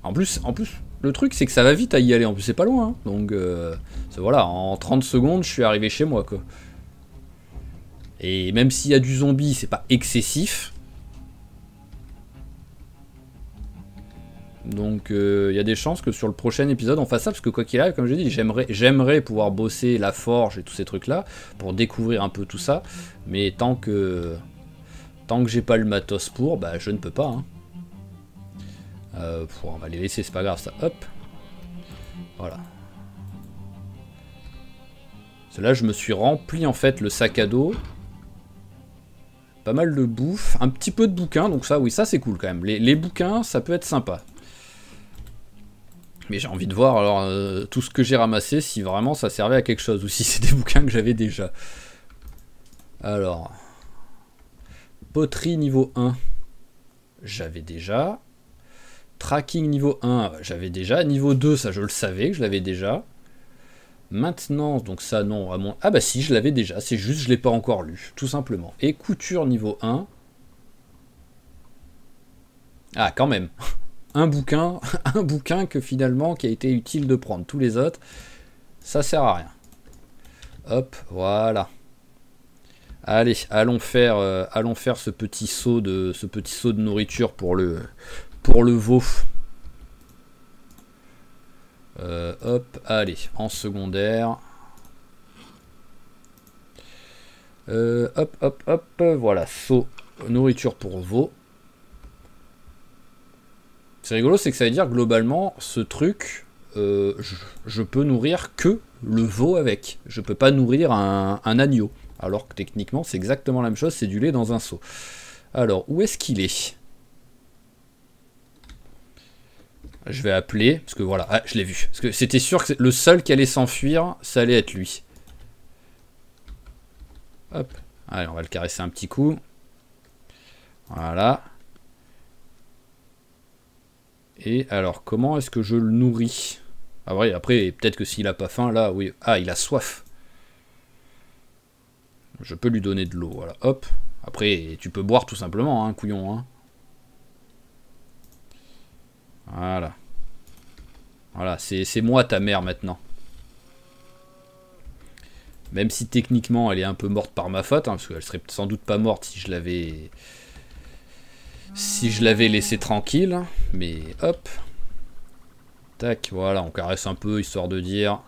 En plus, le truc, c'est que ça va vite à y aller. En plus, c'est pas loin, hein. Donc, voilà, en 30 secondes, je suis arrivé chez moi, quoi. Et même s'il y a du zombie, c'est pas excessif. Donc il y a des chances que sur le prochain épisode on fasse ça, parce que quoi qu'il arrive, comme je dis, j'aimerais pouvoir bosser la forge et tous ces trucs là pour découvrir un peu tout ça, mais tant que j'ai pas le matos pour, bah je ne peux pas, hein. On va les laisser, c'est pas grave ça, hop, voilà. Là je me suis rempli en fait le sac à dos, pas mal de bouffe, un petit peu de bouquins, donc ça oui, ça c'est cool quand même, les bouquins ça peut être sympa. Mais j'ai envie de voir alors tout ce que j'ai ramassé, si vraiment ça servait à quelque chose, ou si c'est des bouquins que j'avais déjà. Alors, poterie niveau 1, j'avais déjà. Tracking niveau 1, j'avais déjà. Niveau 2, ça je le savais que je l'avais déjà. Maintenance, donc ça non, à mon... Ah bah si, je l'avais déjà, c'est juste je l'ai pas encore lu, tout simplement. Et couture niveau 1. Ah quand même. Un bouquin que finalement qui a été utile de prendre. Tous les autres, ça sert à rien. Hop, voilà. Allez, allons faire ce petit seau de nourriture pour le veau. Hop, allez, en secondaire. Hop, voilà, seau nourriture pour veau. C'est rigolo, c'est que ça veut dire globalement, ce truc, je peux nourrir que le veau avec. Je peux pas nourrir un agneau. Alors que techniquement, c'est exactement la même chose, c'est du lait dans un seau. Alors, où est-ce qu'il est? Je vais appeler, parce que voilà, ah, je l'ai vu. Parce que c'était sûr que le seul qui allait s'enfuir, ça allait être lui. Hop, allez, on va le caresser un petit coup. Voilà. Et alors, comment est-ce que je le nourris? Ah ouais, après, peut-être que s'il a pas faim, là, oui. Ah, il a soif. Je peux lui donner de l'eau, voilà, hop. Après, tu peux boire tout simplement, hein, couillon, hein. Voilà. Voilà, c'est moi ta mère maintenant. Même si techniquement elle est un peu morte par ma faute, hein, parce qu'elle serait sans doute pas morte si je l'avais... Si je l'avais laissé tranquille. Mais hop. Tac, voilà, on caresse un peu, histoire de dire...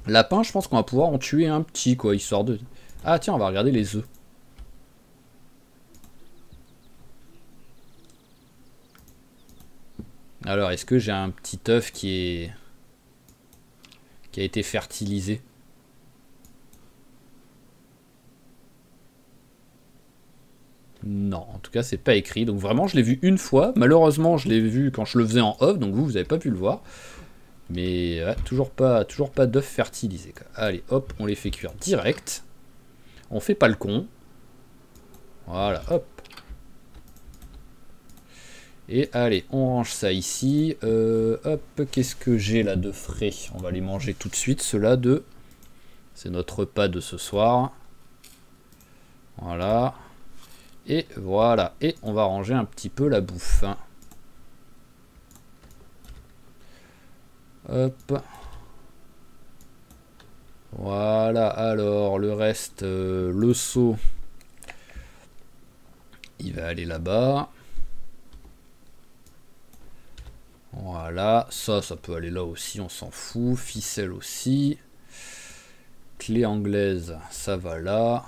Lapin, je pense qu'on va pouvoir en tuer un petit, quoi, histoire de... Ah tiens, on va regarder les œufs. Alors, est-ce que j'ai un petit œuf qui a été fertilisé? Non, en tout cas, c'est pas écrit. Donc vraiment, je l'ai vu une fois. Malheureusement, je l'ai vu quand je le faisais en off, donc vous n'avez pas pu le voir. Mais ouais, toujours pas d'œuf fertilisé. Allez, hop, on les fait cuire direct. On fait pas le con. Voilà, hop. Et allez, on range ça ici. Hop, qu'est-ce que j'ai là de frais? On va les manger tout de suite, ceux-là de... C'est notre repas de ce soir. Voilà. Et voilà. Et on va ranger un petit peu la bouffe. Hop. Voilà, alors le reste, le seau, il va aller là-bas. Voilà, ça peut aller là aussi, on s'en fout. Ficelle aussi. Clé anglaise, ça va là.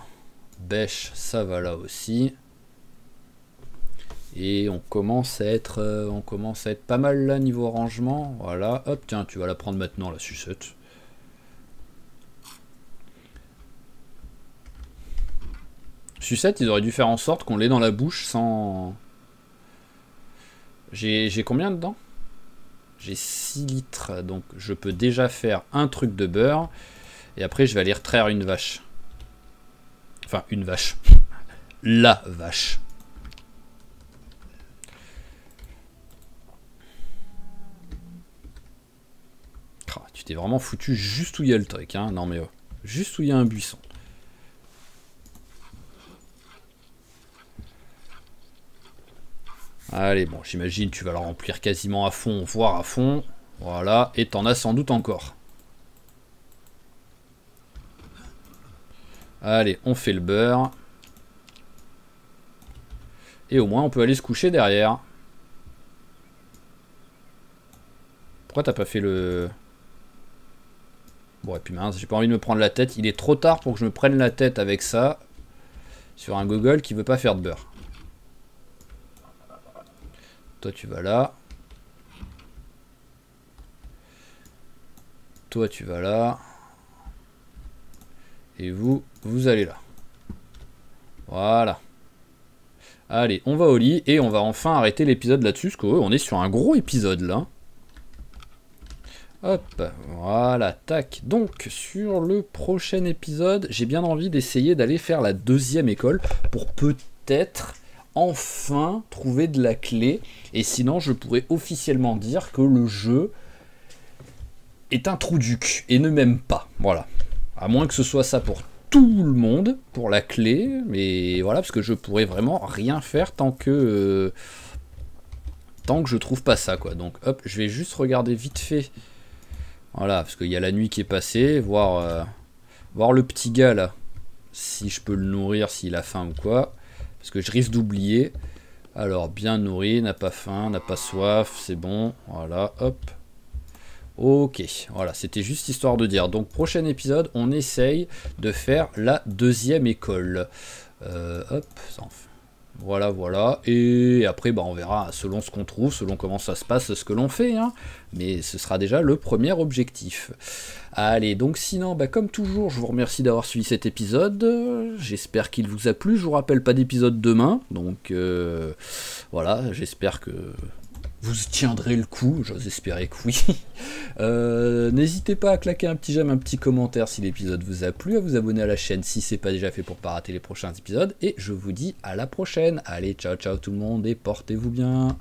Bêche, ça va là aussi. Et on commence à être pas mal là niveau rangement. Voilà, hop, tiens, tu vas la prendre maintenant, la sucette. Sucette, ils auraient dû faire en sorte qu'on l'ait dans la bouche sans... J'ai combien dedans? J'ai 6 litres, donc je peux déjà faire un truc de beurre. Et après, je vais aller retraire une vache. Enfin, une vache. La vache. Oh, tu t'es vraiment foutu juste où il y a le truc, hein. Non mais juste où il y a un buisson. Allez, bon, j'imagine tu vas le remplir quasiment à fond, voire à fond. Voilà, et t'en as sans doute encore. Allez, on fait le beurre. Et au moins, on peut aller se coucher derrière. Pourquoi t'as pas fait le... Bon, et puis mince, j'ai pas envie de me prendre la tête. Il est trop tard pour que je me prenne la tête avec ça. Sur un Google qui veut pas faire de beurre. Toi, tu vas là. Toi, tu vas là. Et vous allez là. Voilà. Allez, on va au lit et on va enfin arrêter l'épisode là-dessus. Parce qu'on est sur un gros épisode là. Hop, voilà, tac. Donc, sur le prochain épisode, j'ai bien envie d'essayer d'aller faire la deuxième école pour peut-être enfin trouver de la clé. Et sinon, je pourrais officiellement dire que le jeu est un trou du cul et ne m'aime pas. Voilà. À moins que ce soit ça pour tout le monde, pour la clé. Mais voilà, parce que je pourrais vraiment rien faire tant que je trouve pas ça, quoi. Donc, hop, je vais juste regarder vite fait. Voilà, parce qu'il y a la nuit qui est passée, voir le petit gars là, si je peux le nourrir, s'il a faim ou quoi, parce que je risque d'oublier. Alors, bien nourri, n'a pas faim, n'a pas soif, c'est bon, voilà, hop. Ok, voilà, c'était juste histoire de dire. Donc, prochain épisode, on essaye de faire la deuxième école. Hop, ça en fait. Voilà, voilà. Et après, bah, on verra selon ce qu'on trouve, selon comment ça se passe, ce que l'on fait. Hein. Mais ce sera déjà le premier objectif. Allez, donc sinon, bah, comme toujours, je vous remercie d'avoir suivi cet épisode. J'espère qu'il vous a plu. Je vous rappelle, pas d'épisode demain. Donc voilà, j'espère que vous tiendrez le coup. J'ose espérer que oui. N'hésitez pas à claquer un petit j'aime, un petit commentaire si l'épisode vous a plu, à vous abonner à la chaîne si c'est pas déjà fait pour pas rater les prochains épisodes, et je vous dis à la prochaine. Allez, ciao ciao tout le monde et portez-vous bien.